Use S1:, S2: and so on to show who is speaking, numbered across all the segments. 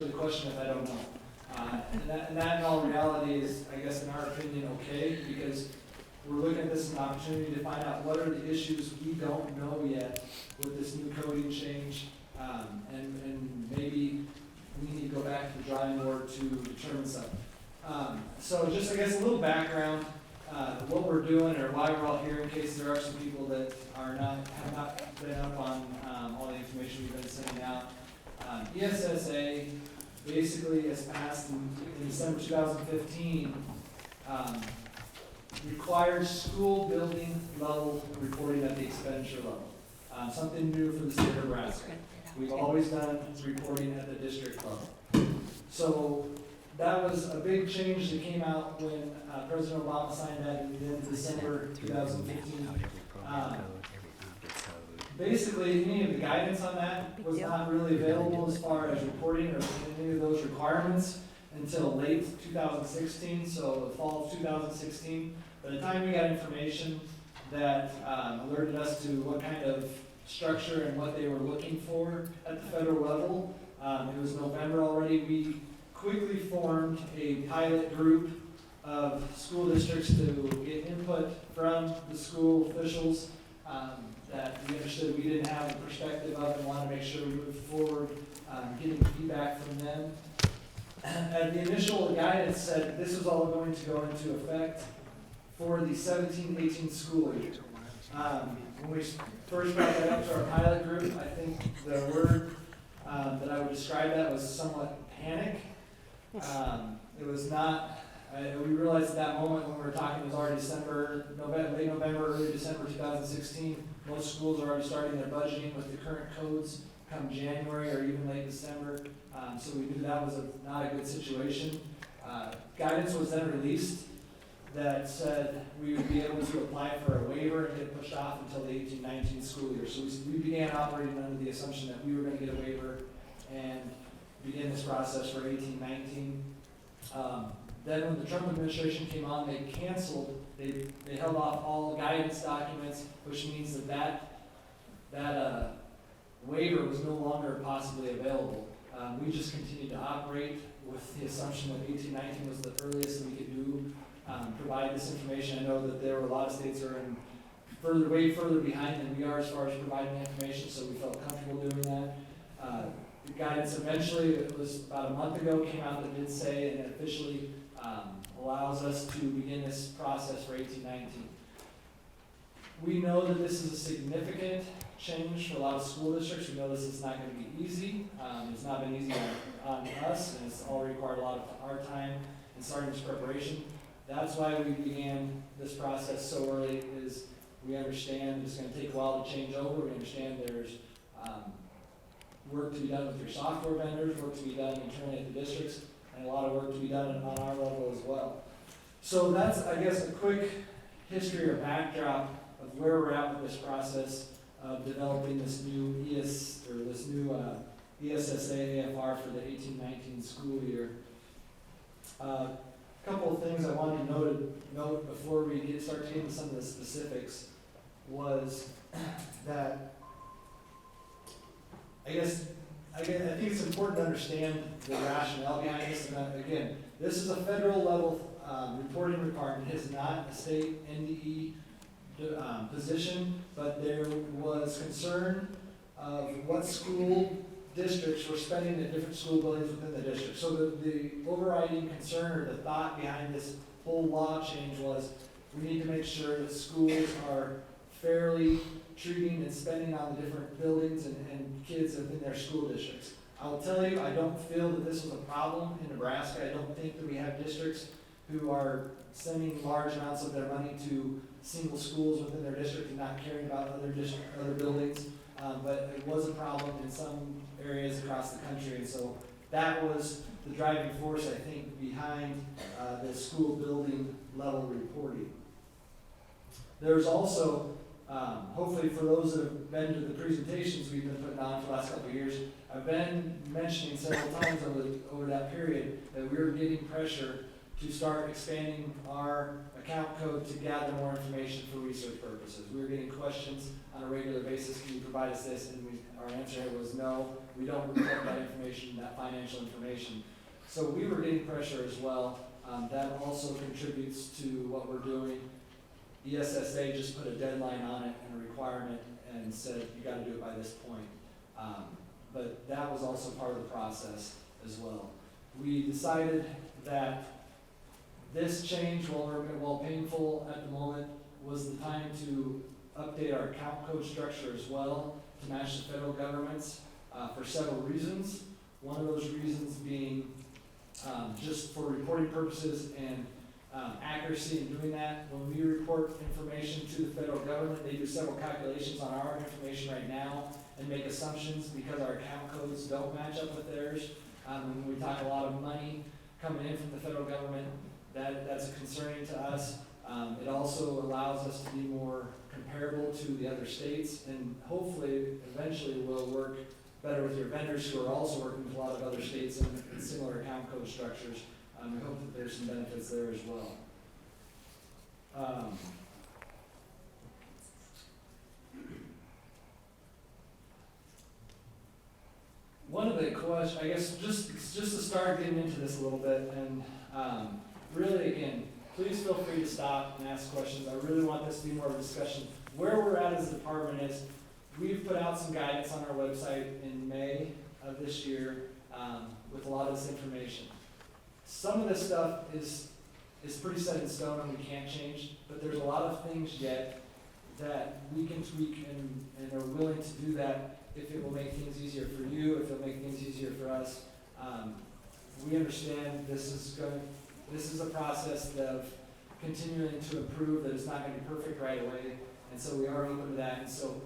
S1: the question if I don't know. And that in all reality is, I guess, in our opinion, okay, because we're looking at this as an opportunity to find out what are the issues we don't know yet with this new coding change, and maybe we need to go back to the drawing board to determine something. So just, I guess, a little background, what we're doing or why we're all here, in case there are some people that have not been up on all the information we've been sending out. ESSA basically has passed in December 2015, requires school building level reporting at the expenditure level. Something new for the state of Nebraska. We've always done reporting at the district level. So that was a big change that came out when President Obama signed that in December 2015. Basically, any of the guidance on that was not really available as far as reporting or any of those requirements until late 2016, so the fall of 2016. By the time we got information that alerted us to what kind of structure and what they were looking for at the federal level, it was November already. We quickly formed a pilot group of school districts to get input from the school officials that we understood we didn't have a perspective of and wanted to make sure we moved forward, getting feedback from them. And the initial guidance said this was all going to go into effect for the 17-18 school year. When we first brought that up to our pilot group, I think the word that I would describe that was somewhat panic. It was not, we realized at that moment when we were talking, it was already late November, early December 2016. Most schools are already starting their budgeting with the current codes come January or even late December. So we knew that was not a good situation. Guidance was then released that said we would be able to apply for a waiver and get it pushed off until the 18-19 school year. So we began operating under the assumption that we were going to get a waiver and begin this process for 18-19. Then when the Trump administration came on, they canceled, they held off all guidance documents, which means that waiver was no longer possibly available. We just continued to operate with the assumption that 18-19 was the earliest that we could do, provide this information. I know that there were a lot of states that are way further behind than we are as far as providing information, so we felt comfortable doing that. The guidance eventually, it was about a month ago, came out that did say and officially allows us to begin this process for 18-19. We know that this is a significant change for a lot of school districts. We know this is not going to be easy. It's not been easy on us, and it's all required a lot of our time and starting this preparation. That's why we began this process so early, is we understand it's going to take a while to change over. We understand there's work to be done with your software vendors, work to be done internally at the districts, and a lot of work to be done on our level as well. So that's, I guess, a quick history or backdrop of where we're at with this process of developing this new ESSA AFR for the 18-19 school year. A couple of things I wanted to note before we start to get into some of the specifics was that I think it's important to understand the rationale behind this. And again, this is a federal level reporting requirement. It is not a state NDE position, but there was concern of what school districts were spending at different school buildings within the district. So the overriding concern or the thought behind this whole law change was we need to make sure that schools are fairly treating and spending on the different buildings and kids within their school districts. I'll tell you, I don't feel that this was a problem in Nebraska. I don't think that we have districts who are sending large amounts of their money to single schools within their district and not caring about other buildings. But it was a problem in some areas across the country, and so that was the driving force, I think, behind the school building level reporting. There's also hopefully for those that have been to the presentations we've been putting on for the last couple of years, I've been mentioning several times over that period that we were getting pressure to start expanding our account code to gather more information for research purposes. We were getting questions on a regular basis, can you provide us this? And our answer was no, we don't report that information, that financial information. So we were getting pressure as well. That also contributes to what we're doing. ESSA just put a deadline on it and a requirement and said you got to do it by this point. But that was also part of the process as well. We decided that this change, while painful at the moment, was the time to update our account code structure as well to match the federal government's for several reasons. One of those reasons being just for reporting purposes and accuracy in doing that. When we report information to the federal government, they do several calculations on our information right now and make assumptions because our account codes don't match up with theirs. When we talk a lot of money coming in from the federal government, that's concerning to us. It also allows us to be more comparable to the other states, and hopefully eventually will work better with your vendors who are also working with a lot of other states in similar account code structures. We hope that there's some benefits there as well. One of the questions, I guess, just to start getting into this a little bit, and really, again, please feel free to stop and ask questions. I really want this to be more of a discussion. Where we're at as a department is, we've put out some guidance on our website in May of this year with a lot of this information. Some of this stuff is pretty set in stone and we can't change, but there's a lot of things yet that we can tweak and are willing to do that if it will make things easier for you, if it'll make things easier for us. We understand this is a process of continuing to improve, that it's not going to be perfect right away, and so we are open to that. And so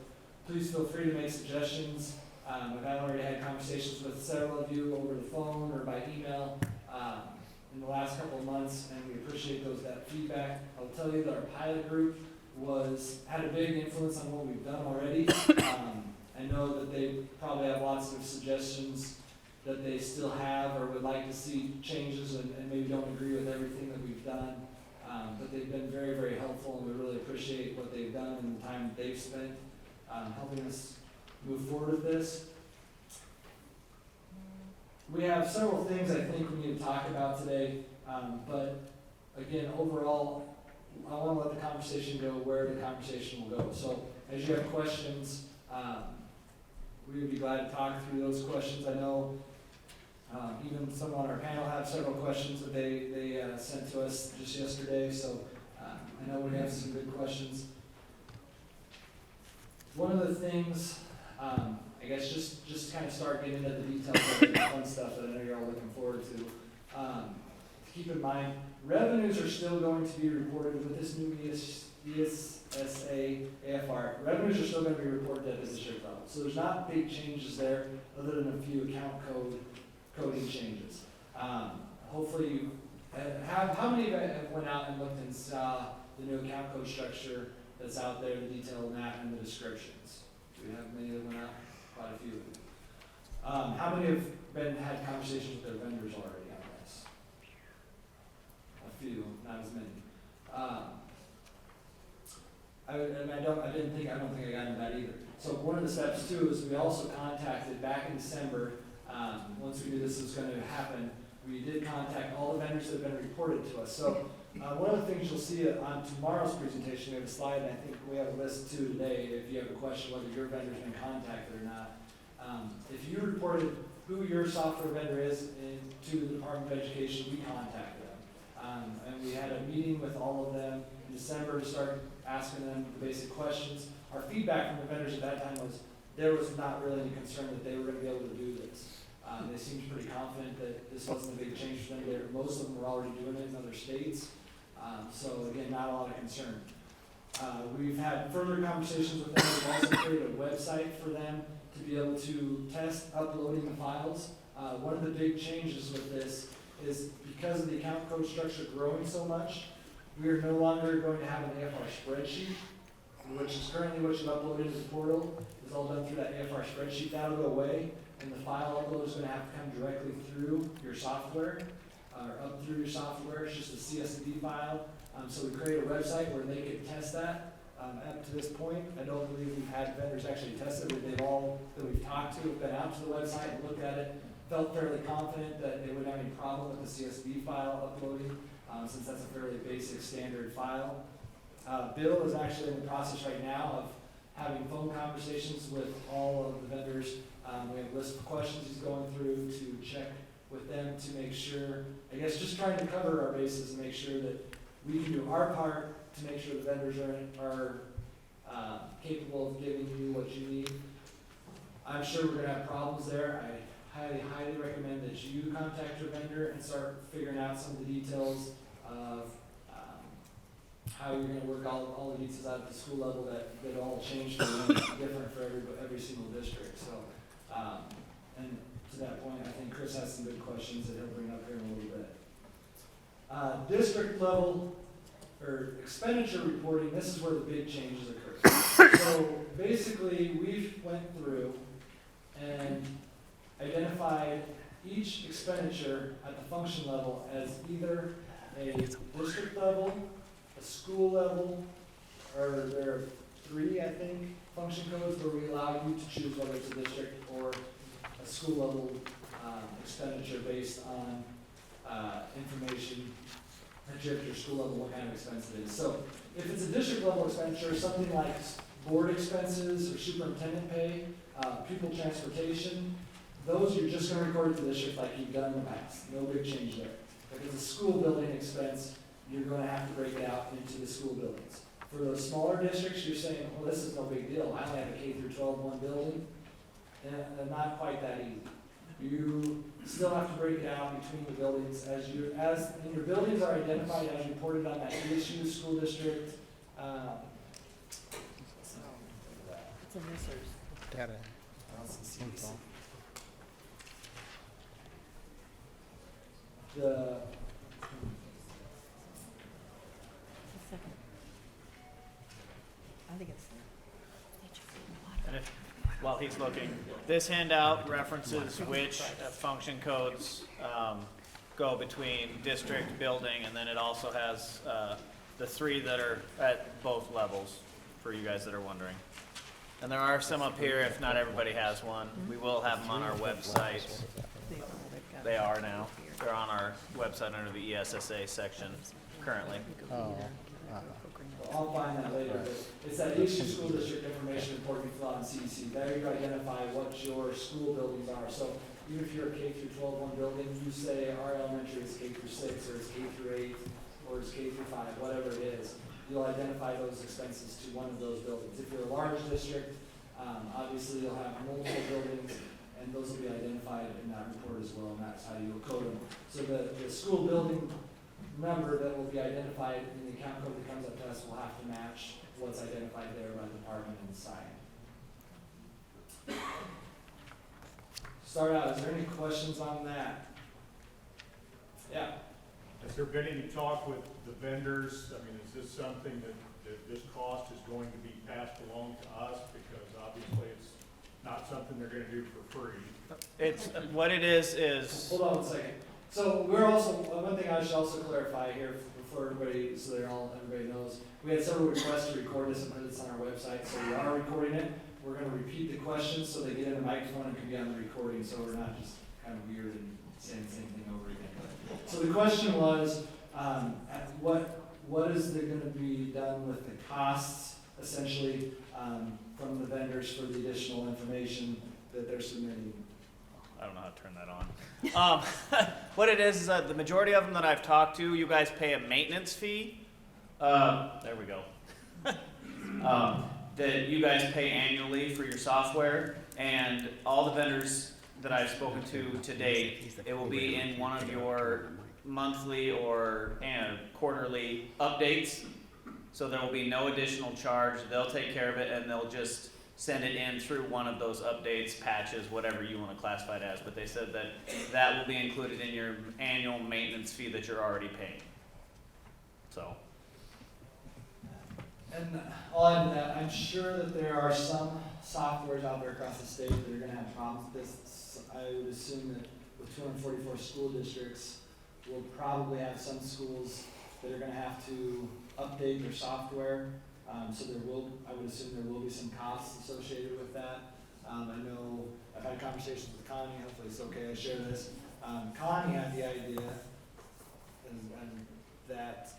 S1: please feel free to make suggestions. I've already had conversations with several of you over the phone or by email in the last couple of months, and we appreciate that feedback. I'll tell you that our pilot group had a big influence on what we've done already. I know that they probably have lots of suggestions that they still have or would like to see changes and maybe don't agree with everything that we've done. But they've been very, very helpful, and we really appreciate what they've done and the time they've spent helping us move forward with this. We have several things I think we need to talk about today, but again, overall, I want to let the conversation go where the conversation will go. So as you have questions, we would be glad to talk through those questions. I know even some on our panel have several questions that they sent to us just yesterday, so I know we have some good questions. One of the things, I guess just to kind of start getting into the details of the fun stuff that I know you're all looking forward to keep in mind, revenues are still going to be reported with this new ESSA AFR. Revenues are still going to be reported at the district level. So there's not big changes there other than a few account coding changes. Hopefully, how many of you have went out and looked and saw the new account code structure that's out there, the detail in that, and the descriptions? Do we have many that went out? Quite a few of you. How many have had conversations with their vendors already on this? A few, not as many. I don't think I got into that either. So one of the steps too is we also contacted back in December. Once we knew this was going to happen, we did contact all the vendors that have been reported to us. So one of the things you'll see on tomorrow's presentation, we have a slide, and I think we have a list too today. If you have a question whether your vendor's been contacted or not, if you reported who your software vendor is to the Department of Education, we contacted them, and we had a meeting with all of them in December to start asking them the basic questions. Our feedback from the vendors at that time was there was not really any concern that they were going to be able to do this. They seemed pretty confident that this wasn't a big change for them. Most of them were already doing it in other states. So again, not a lot of concern. We've had further conversations with them. We've also created a website for them to be able to test uploading the files. One of the big changes with this is because of the account code structure growing so much, we are no longer going to have an AFR spreadsheet, which is currently what you upload into the portal. It's all done through that AFR spreadsheet. That'll go away, and the file upload is going to have to come directly through your software. or up through your software. It's just a CSV file. So we create a website where they can test that. Up to this point, I don't believe we've had vendors actually test it, but they've all that we've talked to have been out to the website and looked at it, felt fairly confident that they wouldn't have any problem with the CSV file uploading, since that's a fairly basic standard file. Bill is actually in the process right now of having phone conversations with all of the vendors. We have a list of questions he's going through to check with them to make sure, I guess just trying to cover our bases and make sure that we can do our part to make sure the vendors are capable of giving you what you need. I'm sure we're gonna have problems there. I highly recommend that you contact your vendor and start figuring out some of the details of how you're gonna work all the details out at the school level that all change for different for every single district. So, and to that point, I think Chris has some good questions that he'll bring up here in a little bit. District level or expenditure reporting, this is where the big changes occur. So basically, we've went through and identified each expenditure at the function level as either a district level, a school level, or there are 3, I think, function codes where we allow you to choose whether it's a district or a school level expenditure based on information that you have at your school level, what kind of expense it is. So if it's a district level expenditure, something like board expenses or superintendent pay, pupil transportation, those you're just going to record to the district like you've done in the past. No big change there. If it's a school building expense, you're going to have to break it out into the school buildings. For those smaller districts, you're saying, well, this is no big deal. I only have a K through 12 one building. And not quite that easy. You still have to break it out between the buildings as and your buildings are identified as reported on that ESU school district.
S2: It's a misser's.
S3: Data.
S1: CDC. The
S2: Second. I think it's.
S4: And if, while he's looking, this handout references which function codes go between district, building, and then it also has the 3 that are at both levels, for you guys that are wondering. And there are some up here if not everybody has one. We will have them on our website. They are now. They're on our website under the ESSA section currently.
S1: I'll find that later, but it's that ESU school district information report you fill out in CDC. There you identify what your school buildings are. So even if you're a K through 12 one building, you say our elementary is K through 6, or it's K through 8, or it's K through 5, whatever it is. You'll identify those expenses to one of those buildings. If you're a large district, obviously you'll have multiple buildings, and those will be identified in that report as well, and that's how you'll code them. So the school building number that will be identified in the account code that comes up to us will have to match what's identified there by the department and sign. Start out, is there any questions on that? Yeah.
S5: Has there been any talk with the vendors? I mean, is this something that this cost is going to be passed along to us? Because obviously it's not something they're gonna do for free.
S4: It's, what it is.
S1: Hold on one second. So we're also, one thing I should also clarify here before everybody, so everybody knows, we had several requests to record this and put this on our website, so we are recording it. We're gonna repeat the questions so they get in the microphone and can be on the recording, so we're not just kind of weird and saying the same thing over again. So the question was, what is going to be done with the costs, essentially, from the vendors for the additional information that they're submitting?
S4: I don't know how to turn that on. What it is that the majority of them that I've talked to, you guys pay a maintenance fee. There we go. That you guys pay annually for your software, and all the vendors that I've spoken to date, it will be in one of your monthly or quarterly updates. So there will be no additional charge. They'll take care of it, and they'll just send it in through one of those updates, patches, whatever you want to classify it as. But they said that that will be included in your annual maintenance fee that you're already paying. So.
S1: And I'll add to that, I'm sure that there are some softwares out there across the state that are going to have problems with this. I would assume that with 244 school districts, we'll probably have some schools that are gonna have to update their software. So I would assume there will be some costs associated with that. I know, I've had conversations with Connie, hopefully it's okay I share this. Connie had the idea, and that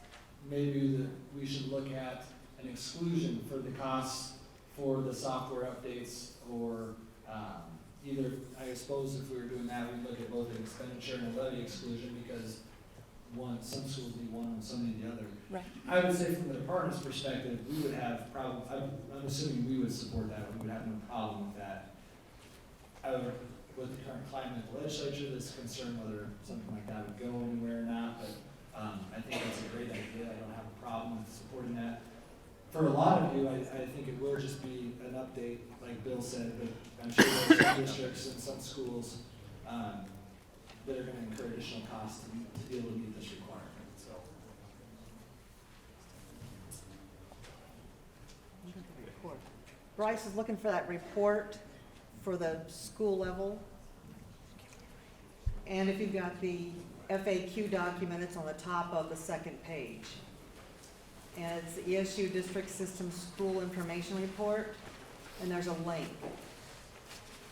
S1: maybe we should look at an exclusion for the costs for the software updates, or either, I suppose if we were doing that, we'd look at both an expenditure and a levy exclusion, because some schools need one and some need the other.
S2: Right.
S1: I would say from the department's perspective, we would have I'm assuming we would support that, we would have no problem with that. However, with the current climate of the legislature, that's concerned whether something like that would go anywhere or not, but I think that's a great idea, I don't have a problem with supporting that. For a lot of you, I think it will just be an update, like Bill said, but I'm sure there's some districts and some schools that are gonna incur additional costs to be able to meet this requirement, so.
S3: Bryce is looking for that report for the school level. And if you've got the FAQ document, it's on the top of the second page. And it's the ESU District System School Information Report, and there's a link.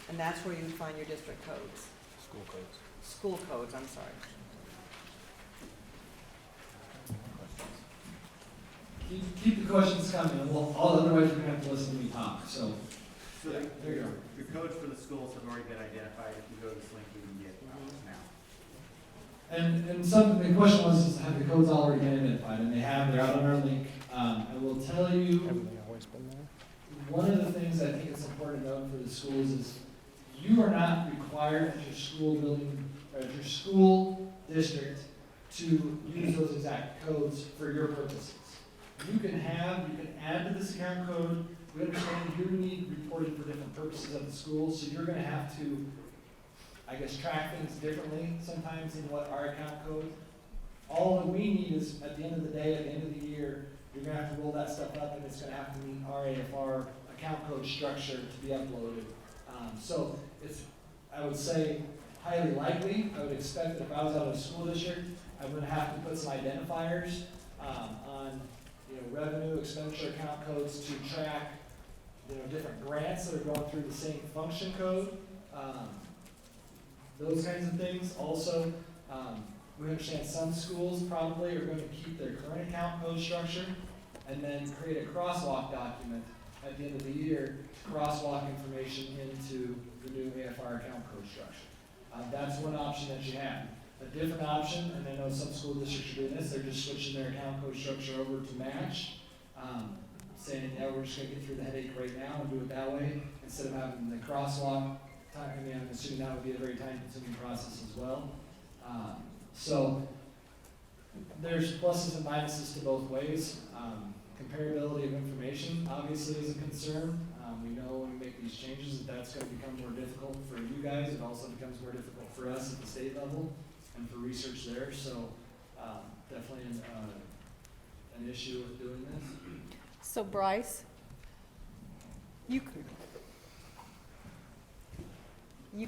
S3: And that's where you would find your district codes.
S6: School codes.
S3: School codes, I'm sorry.
S1: Keep the questions coming, and otherwise we're gonna have to listen to me talk, so.
S7: So
S1: Yeah, there you go.
S7: the codes for the schools have already been identified. If you go to this link, you can get those now.
S1: And the question was, is have the codes already been identified, and they have, they're out on our link. I will tell you,
S6: Haven't they always been there?
S1: one of the things I think is important to note for the schools is you are not required at your school building, or at your school district to use those exact codes for your purposes. You can add to this account code. We understand you need reporting for different purposes at the school, so you're gonna have to, I guess, track things differently sometimes in what our account code. All that we need is, at the end of the day, at the end of the year, you're gonna have to roll that stuff up, and it's gonna have to meet our AFR account code structure to be uploaded. So it's, I would say, highly likely. I would expect that if I was out of a school district, I'm gonna have to put some identifiers on, revenue expenditure account codes to track, different grants that are going through the same function code. Those kinds of things. Also, we understand some schools probably are going to keep their current account code structure and then create a crosswalk document at the end of the year to crosswalk information into the new AFR account code structure. That's one option that you have. A different option, and I know some school districts are doing this, they're just switching their account code structure over to match, saying, yeah, we're just gonna get through the headache right now and do it that way, instead of having the crosswalk time. I mean, I'm assuming that would be a very time-consuming process as well. So there's pluses and minuses to both ways. Comparability of information obviously is a concern. We know when we make these changes that's going to become more difficult for you guys. It also becomes more difficult for us at the state level and for research there. So definitely an issue with doing this.
S3: So Bryce, you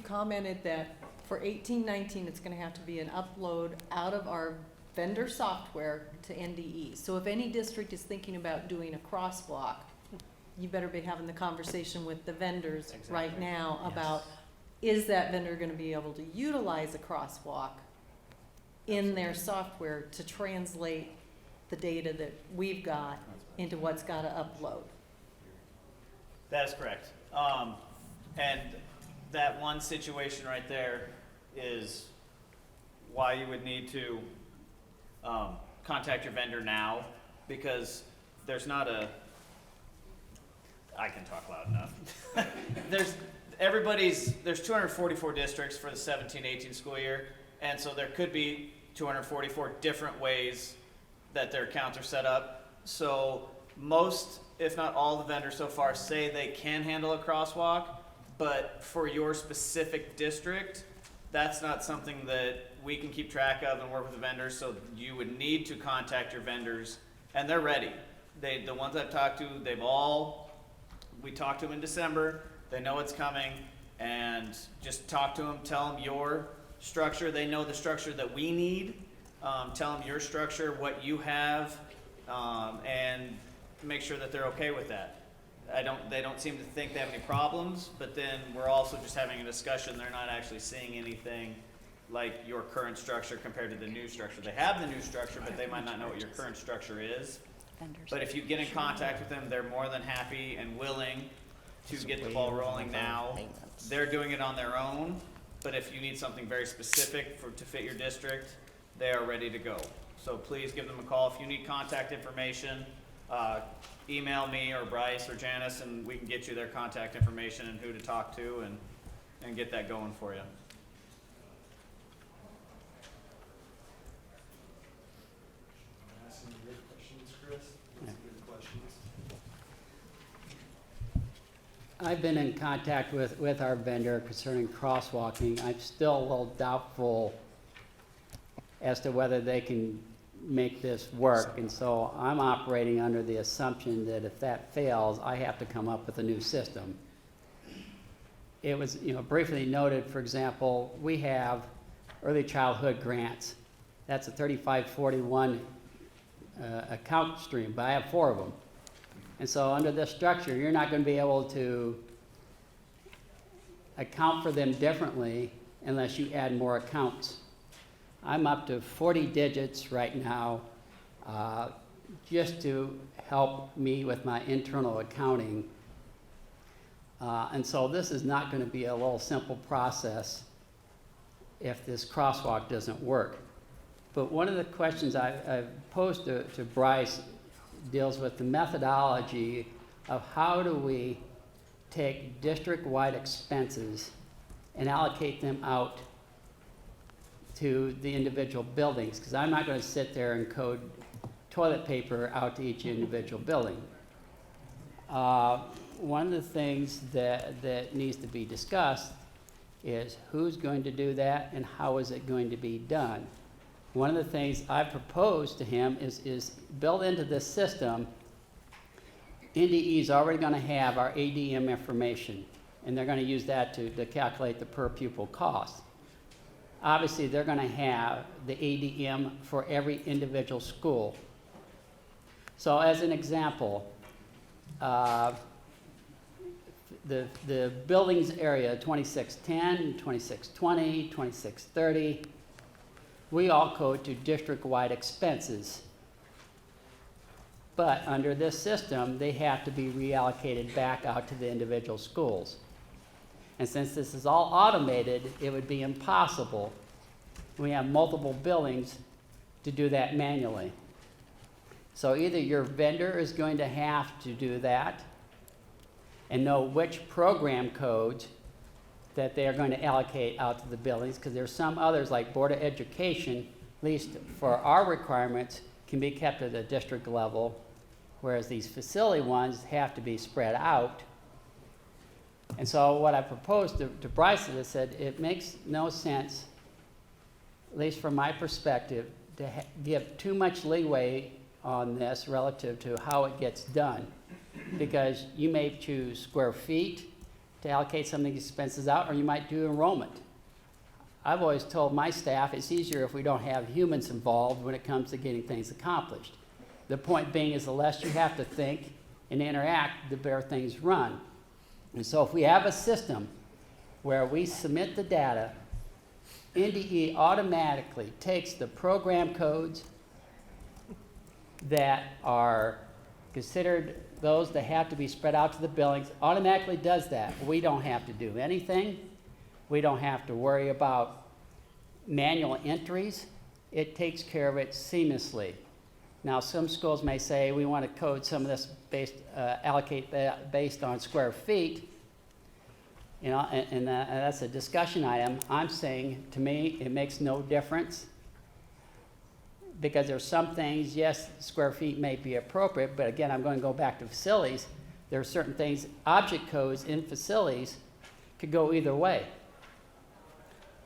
S3: commented that for 18-19, it's gonna have to be an upload out of our vendor software to NDE. So if any district is thinking about doing a crosswalk, you better be having the conversation with the vendors right now about, is that vendor gonna be able to utilize a crosswalk in their software to translate the data that we've got into what's gotta upload?
S4: That is correct. And that one situation right there is why you would need to contact your vendor now, because there's not a, I can talk loud enough. There's 244 districts for the 17-18 school year, and so there could be 244 different ways that their accounts are set up. So most, if not all, the vendors so far say they can handle a crosswalk, but for your specific district, that's not something that we can keep track of and work with the vendors, so you would need to contact your vendors, and they're ready. The ones I've talked to, we talked to them in December, they know it's coming, and just talk to them, tell them your structure, they know the structure that we need, tell them your structure, what you have, and make sure that they're okay with that. They don't seem to think they have any problems, but then we're also just having a discussion. They're not actually seeing anything like your current structure compared to the new structure. They have the new structure, but they might not know what your current structure is. But if you get in contact with them, they're more than happy and willing to get the ball rolling now. They're doing it on their own, but if you need something very specific to fit your district, they are ready to go. So please give them a call. If you need contact information, email me or Bryce or Janice, and we can get you their contact information and who to talk to and get that going for you.
S1: I'm asking you good questions, Chris. That's good questions.
S8: I've been in contact with our vendor concerning crosswalking. I'm still a little doubtful as to whether they can make this work, and so I'm operating under the assumption that if that fails, I have to come up with a new system. It was, briefly noted, for example, we have early childhood grants. That's a 3541 account stream, but I have 4 of them. And so under this structure, you're not going to be able to account for them differently unless you add more accounts. I'm up to 40 digits right now just to help me with my internal accounting. And so this is not going to be a little simple process if this crosswalk doesn't work. But one of the questions I've posed to Bryce deals with the methodology of how do we take district-wide expenses and allocate them out to the individual buildings, because I'm not going to sit there and code toilet paper out to each individual building. One of the things that needs to be discussed is who's going to do that and how is it going to be done. One of the things I proposed to him is build into this system. NDE is already going to have our ADM information, and they're going to use that to calculate the per pupil cost. Obviously, they're going to have the ADM for every individual school. So as an example, the buildings area, 2610, 2620, 2630, we all code to district-wide expenses. But under this system, they have to be reallocated back out to the individual schools. And since this is all automated, it would be impossible when we have multiple buildings to do that manually. So either your vendor is going to have to do that and know which program codes that they are going to allocate out to the buildings, because there's some others like Board of Education, at least for our requirements, can be kept at the district level, whereas these facility ones have to be spread out. And so what I proposed to Bryce is I said, it makes no sense, at least from my perspective, to give too much leeway on this relative to how it gets done. Because you may choose square feet to allocate some of these expenses out, or you might do enrollment. I've always told my staff it's easier if we don't have humans involved when it comes to getting things accomplished. The point being is the less you have to think and interact, the better things run. And so if we have a system where we submit the data, NDE automatically takes the program codes that are considered those that have to be spread out to the buildings, automatically does that. We don't have to do anything. We don't have to worry about manual entries. It takes care of it seamlessly. Now, some schools may say we want to code some of this allocate that based on square feet, and that's a discussion item. I'm saying, to me, it makes no difference, because there's some things, yes, square feet may be appropriate, but again, I'm going to go back to facilities. There are certain things, object codes in facilities could go either way.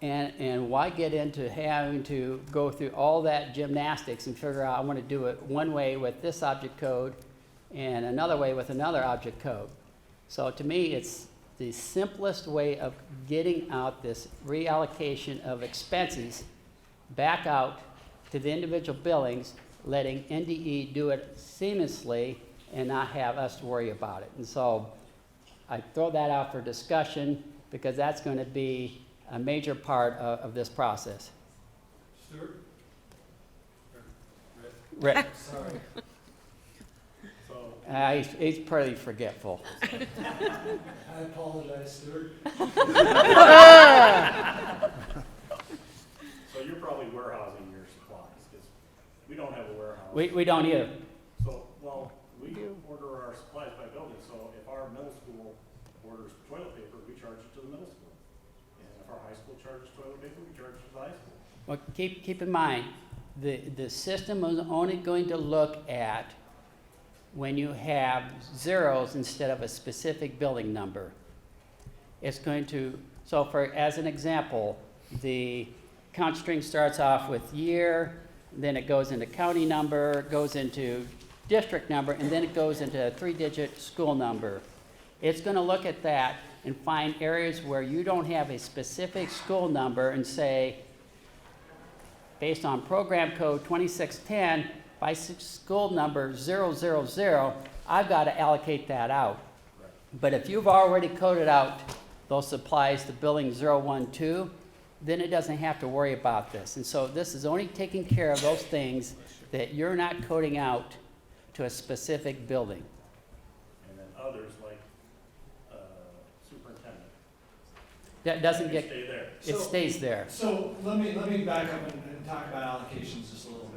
S8: And why get into having to go through all that gymnastics and figure out I want to do it one way with this object code and another way with another object code. So to me, it's the simplest way of getting out this reallocation of expenses back out to the individual buildings, letting NDE do it seamlessly and not have us to worry about it. And so I throw that out for discussion because that's going to be a major part of this process.
S1: Stuart?
S8: Rick,
S1: Sorry.
S5: So,
S8: he's pretty forgetful.
S1: I apologize, Stuart.
S5: so you're probably warehousing your supplies, because we don't have a warehouse.
S8: We don't either.
S5: So, well, we order our supplies by building, so if our middle school orders toilet paper, we charge it to the middle school. And if our high school charges toilet paper, we charge it to the high school.
S8: Well, keep in mind, the system is only going to look at when you have zeros instead of a specific building number. It's going to, so for, as an example, the count string starts off with year, then it goes into county number, goes into district number, and then it goes into a 3-digit school number. It's going to look at that and find areas where you don't have a specific school number and say, based on program code 2610, by school number 000, I've got to allocate that out. But if you've already coded out those supplies to building 012, then it doesn't have to worry about this. And so this is only taking care of those things that you're not coding out to a specific building.
S5: And then others, like, superintendent.
S8: That doesn't
S5: They
S8: get,
S5: stay there.
S8: it
S1: So-
S8: stays there.
S1: So let me back up and talk about allocations just a little bit.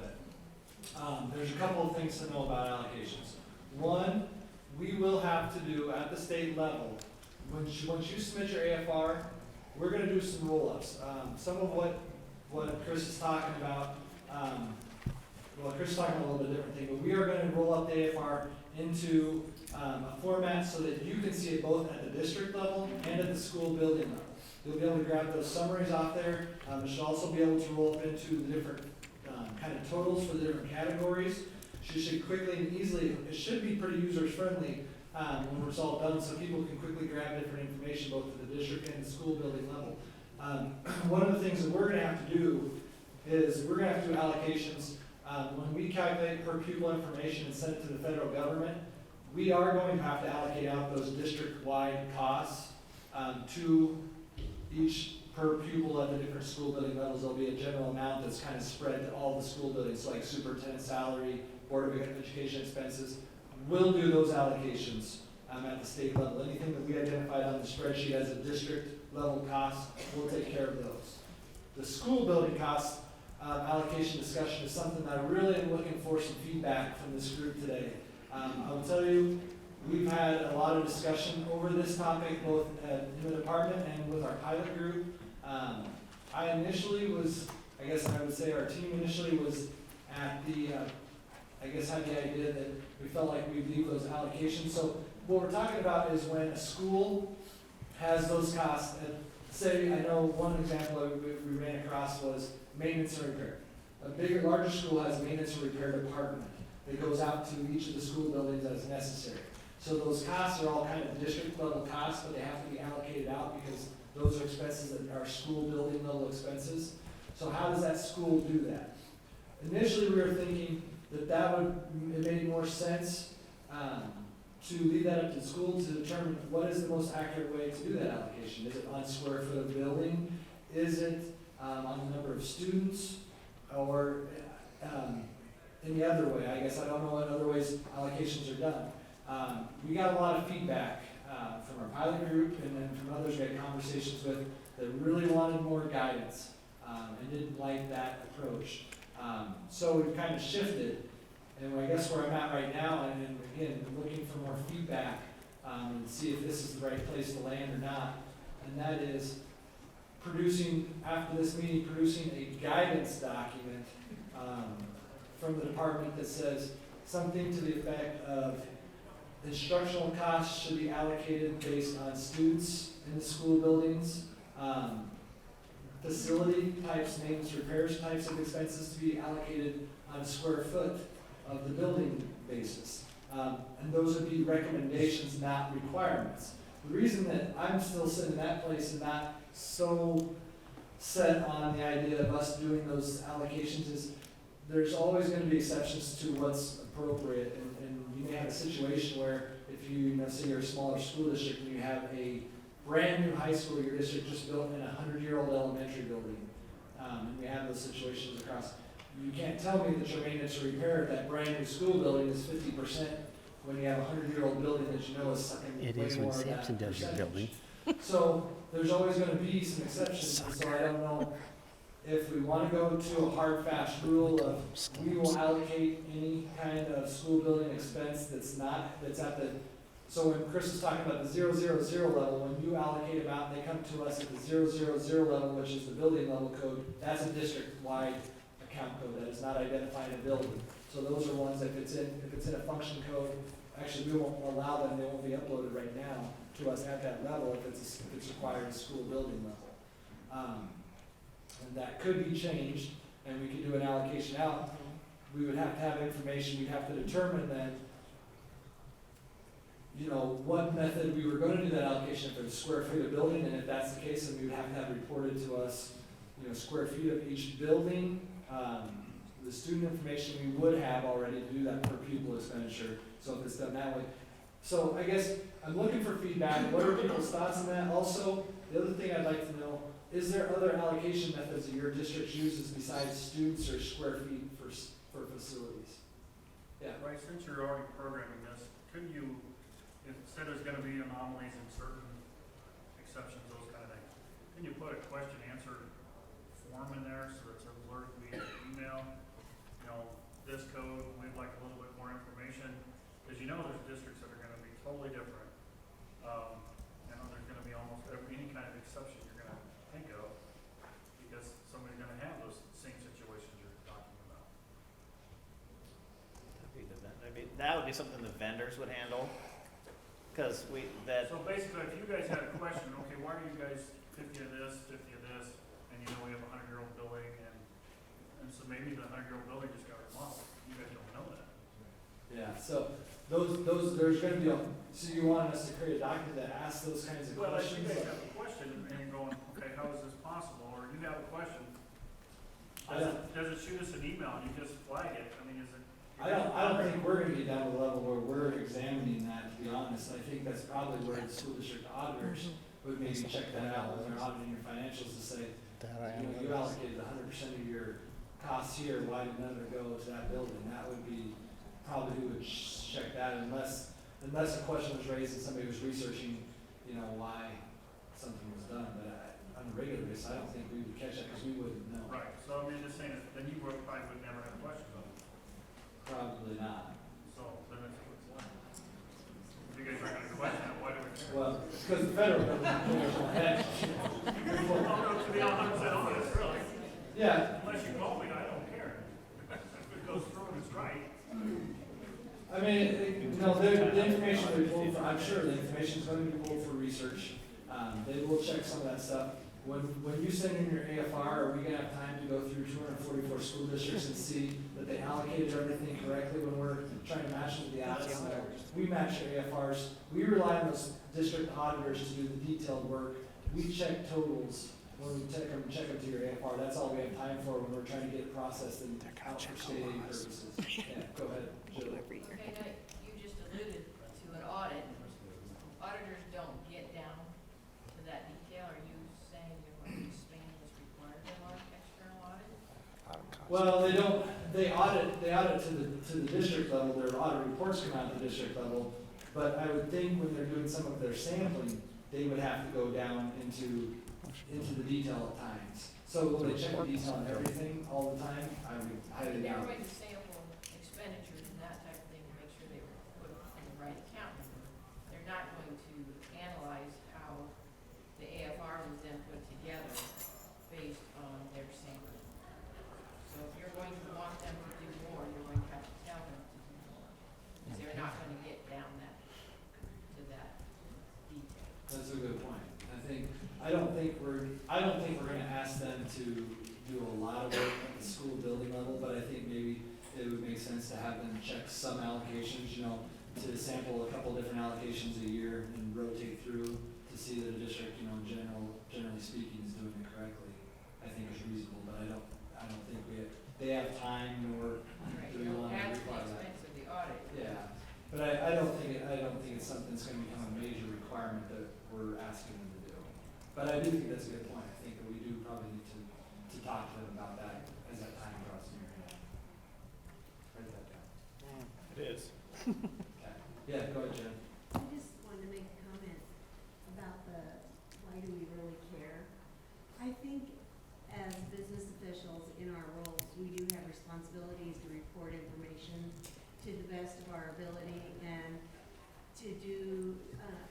S1: There's a couple of things to know about allocations. One, we will have to do at the state level, once you submit your AFR, we're gonna do some roll-ups. Some of what Chris is talking about, well, Chris is talking about a little bit different thing, but we are gonna roll up the AFR into a format so that you can see it both at the district level and at the school building level. You'll be able to grab those summaries off there. It should also be able to roll up into the different kind of totals for the different categories. You should quickly and easily, it should be pretty user-friendly when it's all done, so people can quickly grab different information both at the district and the school building level. One of the things that we're gonna have to do is we're gonna have to do allocations. When we calculate per pupil information and send it to the federal government, we are going to have to allocate out those district-wide costs to each per pupil at the different school building levels. There'll be a general amount that's kind of spread to all the school buildings, like superintendent salary, Board of Education expenses. We'll do those allocations at the state level. Anything that we identified on the spreadsheet as a district level cost, we'll take care of those. The school building cost allocation discussion is something that I really am looking for some feedback from this group today. I will tell you, we've had a lot of discussion over this topic, both in the department and with our pilot group. I initially was, I guess I would say our team initially was at the, I guess had the idea that we felt like we'd leave those allocations. So what we're talking about is when a school has those costs, say, I know one example we ran across was maintenance and repair. A larger school has a maintenance and repair department that goes out to each of the school buildings as necessary. So those costs are all kind of district level costs, but they have to be allocated out because those are expenses that are school building level expenses. So how does that school do that? Initially, we were thinking that it made more sense to leave that up to the school to determine what is the most accurate way to do that allocation. Is it on square foot of building? Is it on the number of students? Or any other way? I guess I don't know what other ways allocations are done. We got a lot of feedback from our pilot group and then from others we had conversations with that really wanted more guidance and didn't like that approach. So we've kind of shifted, and I guess where I'm at right now, and again, looking for more feedback and see if this is the right place to land or not, and that is after this meeting, producing a guidance document from the department that says something to the effect of instructional costs should be allocated based on students in the school buildings, facility types, maintenance, repairs types of expenses to be allocated on a square foot of the building basis. And those would be recommendations, not requirements. The reason that I'm still sitting in that place and not so set on the idea of us doing those allocations is there's always gonna be exceptions to what's appropriate, and you may have a situation where if you know, say you're a smaller school district and you have a brand new high school your district just built in a 100-year-old elementary building, and we have those situations across. You can't tell me that your maintenance or repair of that brand new school building is 50% when you have a 100-year-old building that you know is sucking
S6: It
S1: way
S6: is
S1: more
S6: when
S1: of that
S6: Sampson does your
S1: percentage.
S6: building.
S1: So there's always gonna be some exceptions, and so I don't know if we wanna go to a hard, fast rule of we will allocate any kind of school building expense that's at the, so when Chris was talking about the 000 level, when you allocate amount, they come to us at the 000 level, which is the building level code, that's a district-wide account code, that is not identifying a building. So those are ones, if it's in a function code, actually, we won't allow them, they won't be uploaded right now to us at that level if it's required at school building level. And that could be changed, and we could do an allocation out. We would have to have information, we'd have to determine then, you know, what method we were gonna do that allocation, if it was square feet of building, and if that's the case, then we would have to have reported to us, you know, square feet of each building. The student information we would have already to do that per pupil expenditure, so if it's done that way. So I guess I'm looking for feedback, what are people's thoughts on that? Also, the other thing I'd like to know, is there other allocation methods that your district uses besides students or square feet for facilities? Yeah.
S5: Right, since you're already programming this, couldn't you, if it said there's gonna be anomalies in certain exceptions, those kind of things, can you put a question answer form in there so it's alerted via email? You know, this code, we'd like a little bit more information, because you know there's districts that are gonna be totally different. You know, there's gonna be almost any kind of exception you're gonna think of, because somebody's gonna have those same situations you're talking about.
S4: That would be something the vendors would handle, because
S5: So basically, if you guys had a question, okay, why are you guys 50 of this, and you know we have a 100-year-old building, and so maybe the 100-year-old building just got remodeled, you guys don't know that.
S1: Yeah, so there's gonna be, so you want us to create a document that asks those kinds of
S5: Well, if you
S1: questions?
S5: guys have a question, and you're going, okay, how is this possible, or you have a question,
S1: I don't-
S5: does it shoot us an email and you just flag it, I mean, is it?
S1: I don't think we're gonna get down to the level where we're examining that, to be honest. I think that's probably where the school district auditors would maybe check that out when they're auditing your financials to say, you know, you allocated 100% of your costs here, why did none of it go to that building? That would be probably who would check that unless a question was raised and somebody was researching, you know, why something was done. But on a regular basis, I don't think we would catch that because we wouldn't know.
S5: Right, so I mean, just saying, then you probably would never have questions on it,
S1: Probably not.
S5: so then it's what's left. If you guys are gonna question it, why do we care?
S1: Well, because the federal government cares what heck.
S5: Well, to be 100% honest, really.
S1: Yeah,
S5: Unless you call me, I don't care. If it goes through and it's right.
S1: I mean, you know, the information we pulled for, I'm sure the information is going to be pulled for research. They will check some of that stuff. When you send in your AFR, are we gonna have time to go through 244 school districts and see that they allocated everything correctly when we're trying to match with the audits? We match our AFRs. We rely on those district auditors to do the detailed work. We check totals when we check them to your AFR. That's all we have time for when we're trying to get it processed and out for state aid purposes. Yeah, go ahead, Jill.
S2: Every year.
S9: Okay, now, you just alluded to an audit. Auditors don't get down to that detail. Are you saying you're going to expand what's required of our external audit?
S1: Well, they audit to the district level, their audit reports come out at the district level, but I would think when they're doing some of their sampling, they would have to go down into the detail at times. So will they check the detail on everything all the time? I would highly
S9: They're
S1: doubt
S9: going
S1: it.
S9: to sample expenditures and that type of thing to make sure they were put in the right account number. They're not going to analyze how the AFR was then put together based on their sampling. So if you're going to want them to do more, you're going to have to tell them to do more. Because they're not going to get down to that detail.
S1: That's a good point. I don't think we're gonna ask them to do a lot of work at the school building level, but I think maybe it would make sense to have them check some allocations, you know, to sample a couple different allocations a year and rotate through to see that a district, you know, generally speaking, is doing it correctly. I think is reasonable, but I don't think they have time nor But I don't think it's something that's gonna become a major requirement that we're asking them to do. But I do think that's a good point. I think that we do probably need to talk to them about that as that time draws near. Write that down.
S6: It is.
S1: Okay. Yeah, go ahead, Jen.
S10: I just wanted to make a comment about why do we really care? I think as business officials in our roles, we do have responsibilities to report information to the best of our ability and to do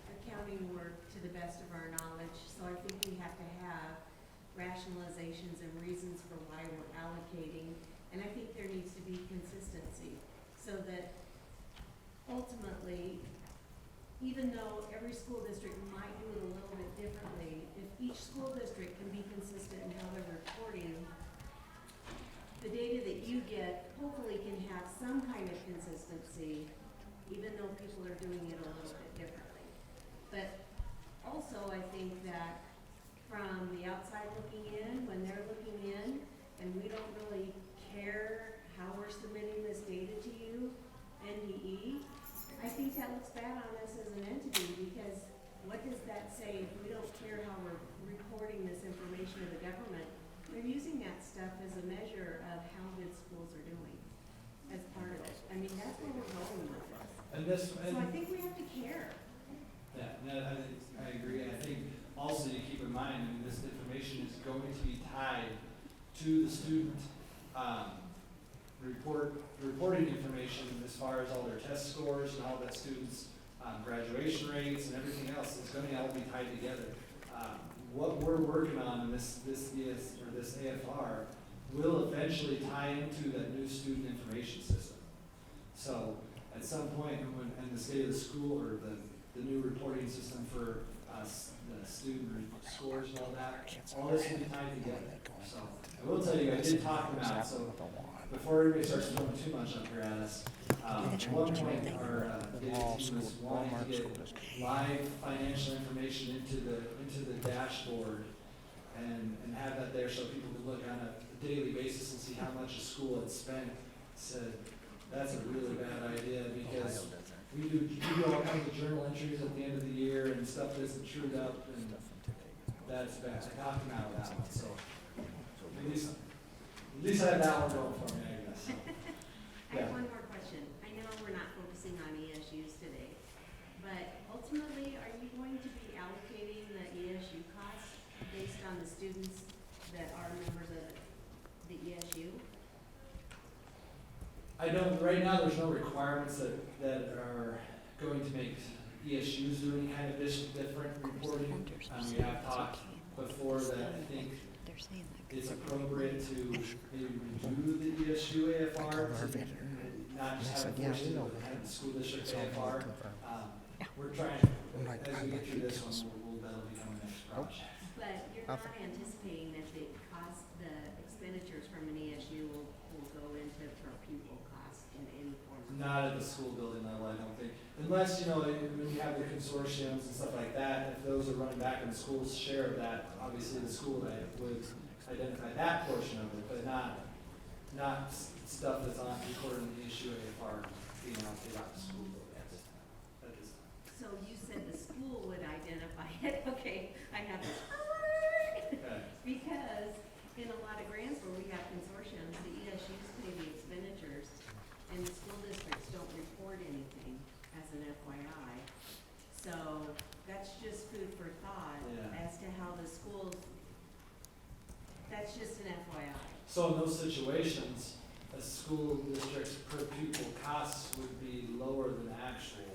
S10: accounting work to the best of our knowledge. So I think we have to have rationalizations and reasons for why we're allocating. And I think there needs to be consistency so that ultimately, even though every school district might do it a little bit differently, if each school district can be consistent in how they're reporting, the data that you get hopefully can have some kind of consistency, even though people are doing it a little bit differently. But also, I think that from the outside looking in, when they're looking in, and we don't really care how we're submitting this data to you, NDE, I think that looks bad on us as an entity, because what does that say if we don't care how we're reporting this information to the government? They're using that stuff as a measure of how good schools are doing as part of it. I mean, that's where we're going with this.
S1: And this,
S10: So I think we have to care.
S1: yeah, no, I agree. And I think also you keep in mind, I mean, this information is going to be tied to the student, reporting information as far as all their test scores and all that students' graduation rates and everything else. It's going to all be tied together. What we're working on in this AFR will eventually tie into that new student information system. So at some point, in the state of the school or the new reporting system for the student scores and all that, all this will be tied together. So I will tell you, I did talk them out. So before everybody starts throwing too much up here at us, at one point our data team was wanting to get live financial information into the dashboard and have that there so people could look on a daily basis and see how much a school had spent. Said that's a really bad idea because we do all kinds of journal entries at the end of the year and stuff isn't trued up, and that's bad. I talked them out of that one, so at least I have that one going for me, I guess.
S10: I have one more question. I know we're not focusing on ESUs today, but ultimately, are you going to be allocating the ESU costs based on the students that are members of the ESU?
S1: I don't, right now, there's no requirements that are going to make ESUs do any kind of different reporting. We have talked before that I think it's appropriate to maybe redo the ESU AFR, not just have it forced into the school district AFR. We're trying, as we get through this one, that'll become the next project.
S10: But you're not anticipating that the expenditures from an ESU will go into per pupil cost in any form?
S1: Not at the school building level, I don't think. Unless, when you have the consortiums and stuff like that, if those are running back and the school's share of that, obviously the school would identify that portion of it, but not stuff that's on recorded in the issue AFR being allocated out to school building at this time.
S10: So you said the school would identify it, okay, I have this.
S1: Okay.
S10: Because in a lot of grants where we have consortiums, the ESUs pay the expenditures and the school districts don't report anything as an FYI. So that's just food for thought as to how the schools, that's just an FYI.
S1: So in those situations, a school district's per pupil costs would be lower than actual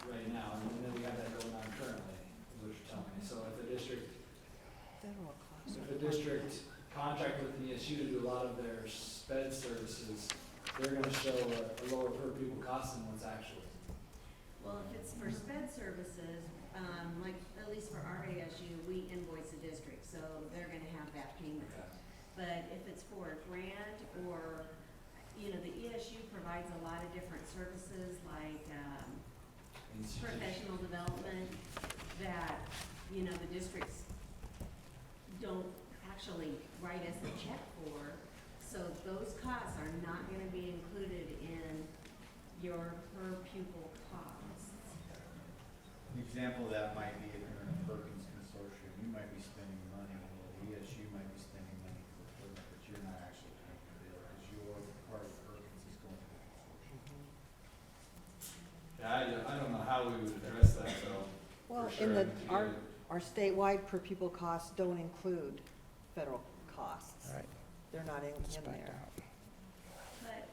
S1: right now, and then we have that going on currently, is what you're telling me. So if a district contract with the ESU to do a lot of their sped services, they're gonna show a lower per pupil cost than what's actual.
S10: Well, if it's for sped services, like at least for our ASU, we invoice the district, so they're gonna have that payment.
S1: Okay.
S10: But if it's for a grant or, the ESU provides a lot of different services like, professional development that, the districts don't actually write us a check for. So those costs are not gonna be included in your per pupil costs.
S7: An example of that might be if you're in a Perkins consortium, you might be spending money, or ESU might be spending money for equipment, but you're not actually paying the bill, because your part of Perkins is going to the consortium.
S1: Yeah, I don't know how we would address that, though.
S11: Well,
S1: For sure,
S11: in the,
S1: I mean,
S11: our statewide per pupil costs don't include federal costs.
S6: Right.
S11: They're not in
S6: Spec
S11: there.
S6: out.
S10: But,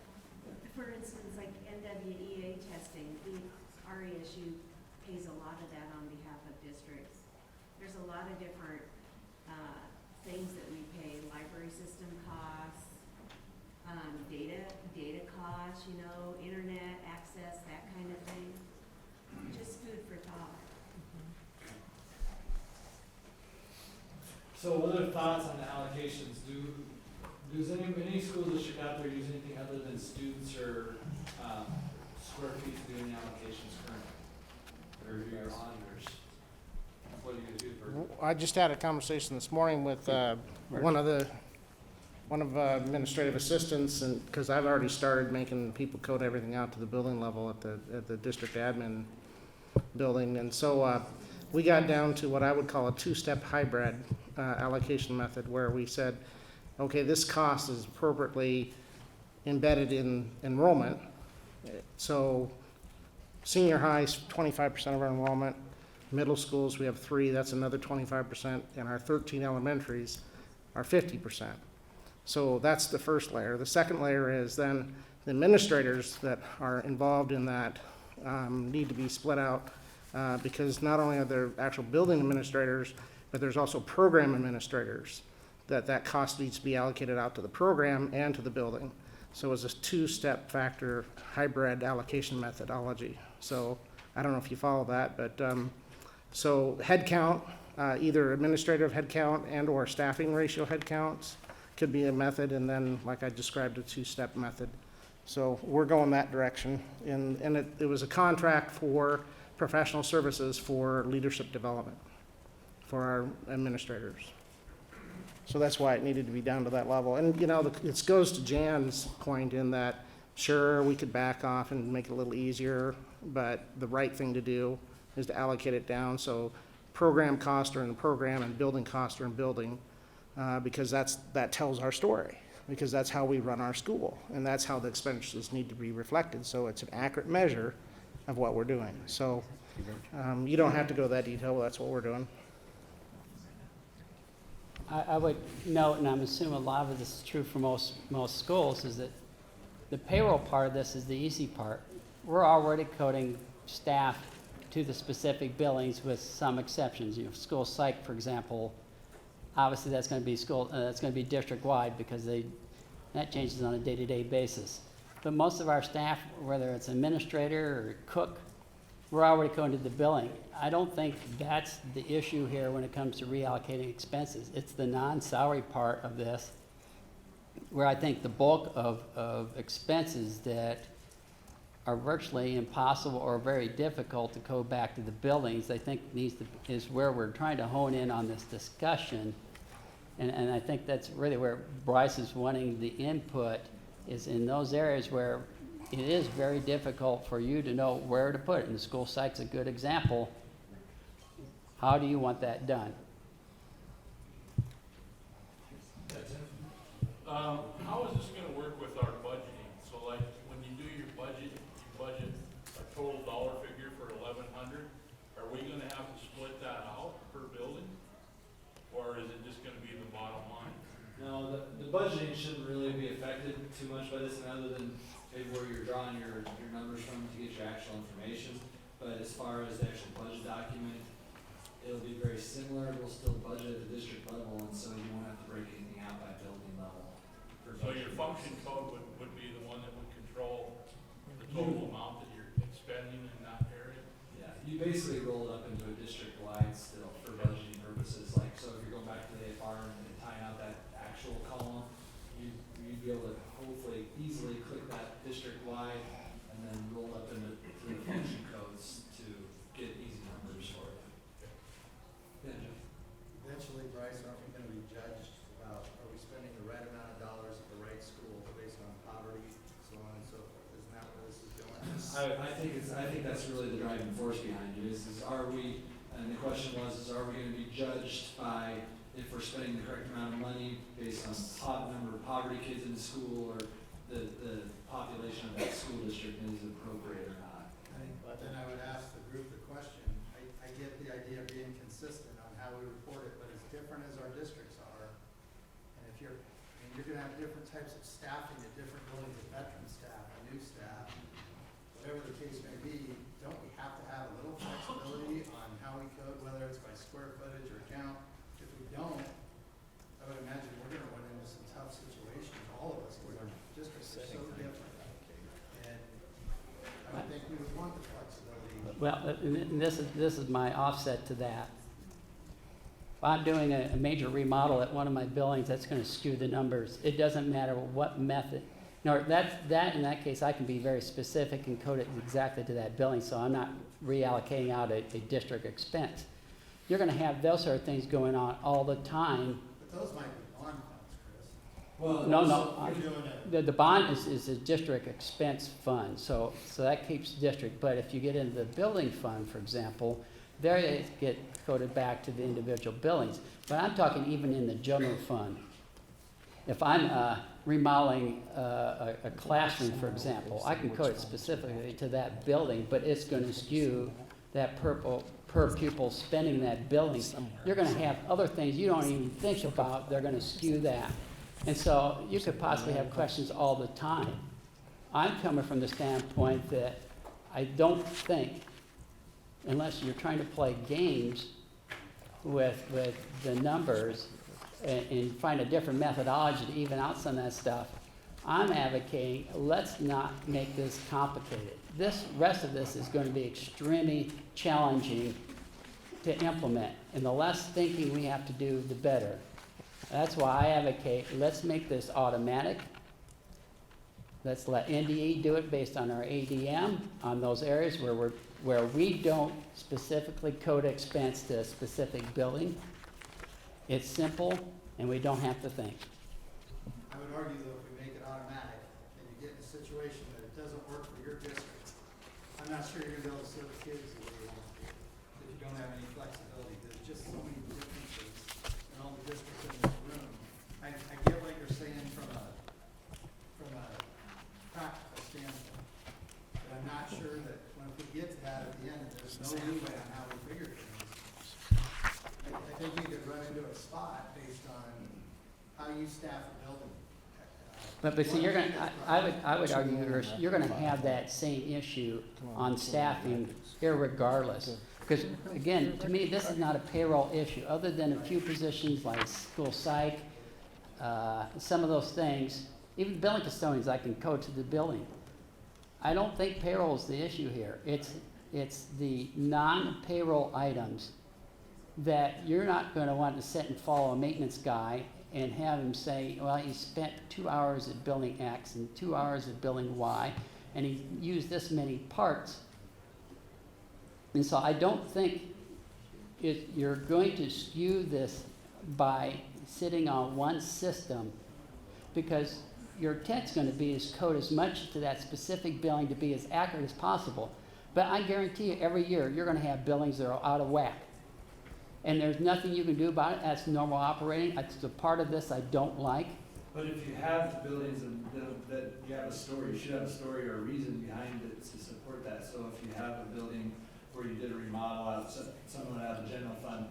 S10: for instance, like NWEA testing, our ESU pays a lot of that on behalf of districts. There's a lot of different, things that we pay, library system costs, data costs, you know, internet access, that kind of thing. Just food for thought.
S1: So what are thoughts on the allocations? Does any school district out there use anything other than students or, square feet to do any allocations currently? Or your auditors? What are you gonna do for?
S6: I just had a conversation this morning with one of administrative assistants, and because I've already started making people code everything out to the building level at the district admin building, and so we got down to what I would call a two-step hybrid allocation method, where we said, okay, this cost is appropriately embedded in enrollment. So senior high is 25% of our enrollment. Middle schools, we have 3, that's another 25%, and our 13 elementaries are 50%. So that's the first layer. The second layer is then the administrators that are involved in that need to be split out because not only are there actual building administrators, but there's also program administrators that cost needs to be allocated out to the program and to the building. So it's a two-step factor hybrid allocation methodology. So I don't know if you follow that, but so head count, either administrative head count and or staffing ratio head counts could be a method, and then like I described, a two-step method. So we're going that direction, and it was a contract for professional services for leadership development for our administrators. So that's why it needed to be down to that level. And, you know, it goes to Jan's point in that, sure, we could back off and make it a little easier, but the right thing to do is to allocate it down so program costs are in the program and building costs are in building, because that tells our story, because that's how we run our school, and that's how the expenditures need to be reflected. So it's an accurate measure of what we're doing. So you don't have to go that detail, but that's what we're doing.
S8: I would note, and I'm assuming a lot of this is true for most schools, is that the payroll part of this is the easy part. We're already coding staff to the specific billings with some exceptions. You know, school psych, for example, obviously that's going to be that's going to be district-wide because that changes on a day-to-day basis. But most of our staff, whether it's administrator or cook, we're already going to the billing. I don't think that's the issue here when it comes to reallocating expenses. It's the non-salary part of this where I think the bulk of expenses that are virtually impossible or very difficult to go back to the buildings, I think is where we're trying to hone in on this discussion. And I think that's really where Bryce is wanting the input, is in those areas where it is very difficult for you to know where to put it. And the school psych's a good example. How do you want that done?
S12: How is this gonna work with our budgeting? So like, when you do your budget, you budget a total dollar figure for 1,100. Are we gonna have to split that out per building? Or is it just gonna be the bottom line?
S1: No, the budgeting shouldn't really be affected too much by this, and other than maybe where you're drawing your numbers from to get your actual information. But as far as the actual budget document, it'll be very similar. We'll still budget at the district level, and so you won't have to break anything out by building level.
S12: So your function code would be the one that would control the total amount that you're expending in that area?
S1: Yeah, you basically roll it up into a district-wide still for budgeting purposes. Like, so if you're going back to the AFR and tying out that actual column, you'd be able to hopefully easily click that district-wide and then roll up into the function codes to get easy numbers for you. Yeah, Jeff?
S13: Eventually, Bryce, aren't we gonna be judged about, are we spending the right amount of dollars at the right school based on poverty, so on and so forth? Isn't that where this is going?
S1: I think that's really the driving force behind it, is are we, and the question was, are we gonna be judged by if we're spending the correct amount of money based on number of poverty kids in the school, or the population of that school district is appropriate or not?
S13: But then I would ask the group the question, I get the idea of being consistent on how we report it, but as different as our districts are, and if you're gonna have different types of staffing at different buildings, of veteran staff, new staff, whatever the case may be, don't we have to have a little flexibility on how we code, whether it's by square footage or count? If we don't, I would imagine we're gonna run into some tough situations, all of us, because our districts are so different. And I would think we would want the flexibility.
S8: Well, and this is my offset to that. If I'm doing a major remodel at one of my buildings, that's gonna skew the numbers. It doesn't matter what method. No, that in that case, I can be very specific and code it exactly to that building, so I'm not reallocating out a district expense. You're gonna have those sort of things going on all the time.
S13: But those might be bond funds, Chris.
S1: Well,
S8: No,
S13: You're doing it.
S8: the bond is a district expense fund, so that keeps district. But if you get into the building fund, for example, there they get coded back to the individual buildings. But I'm talking even in the general fund. If I'm remodeling a classroom, for example, I can code it specifically to that building, but it's going to skew that per pupil spending in that building. You're going to have other things you don't even think about. They're going to skew that. And so you could possibly have questions all the time. I'm coming from the standpoint that I don't think, unless you're trying to play games with the numbers and find a different methodology to even out some of that stuff, I'm advocating, let's not make this complicated. This rest of this is going to be extremely challenging to implement, and the less thinking we have to do, the better. That's why I advocate, let's make this automatic. Let's let NDE do it based on our ADM on those areas where we don't specifically code expense to a specific building. It's simple, and we don't have to think.
S13: I would argue though, if we make it automatic, and you get in a situation that it doesn't work for your district, I'm not sure you're gonna be able to serve the kids the way you want to, if you don't have any flexibility. There's just so many differences in all the districts in this room. I get what you're saying from a practical standpoint, but I'm not sure that when we get to that at the end, there's no leeway on how we figure things. I think you could run into a spot based on how you staff a building.
S8: But see, you're gonna, I would argue you're gonna have that same issue on staffing irregardless. Because again, to me, this is not a payroll issue, other than a few positions like school psych, some of those things, even billing custodians I can code to the building. I don't think payroll is the issue here. It's the non-payroll items that you're not gonna want to sit and follow a maintenance guy and have him say, well, he spent 2 hours at building X and 2 hours at building Y, and he used this many parts. And so I don't think you're going to skew this by sitting on one system, because your intent's going to be is code as much to that specific billing to be as accurate as possible. But I guarantee you, every year, you're going to have billings that are out of whack. And there's nothing you can do about it. That's normal operating. That's the part of this I don't like.
S1: But if you have buildings that you have a story, you should have a story or a reason behind it to support that. So if you have a building where you did a remodel out, someone out of the general fund,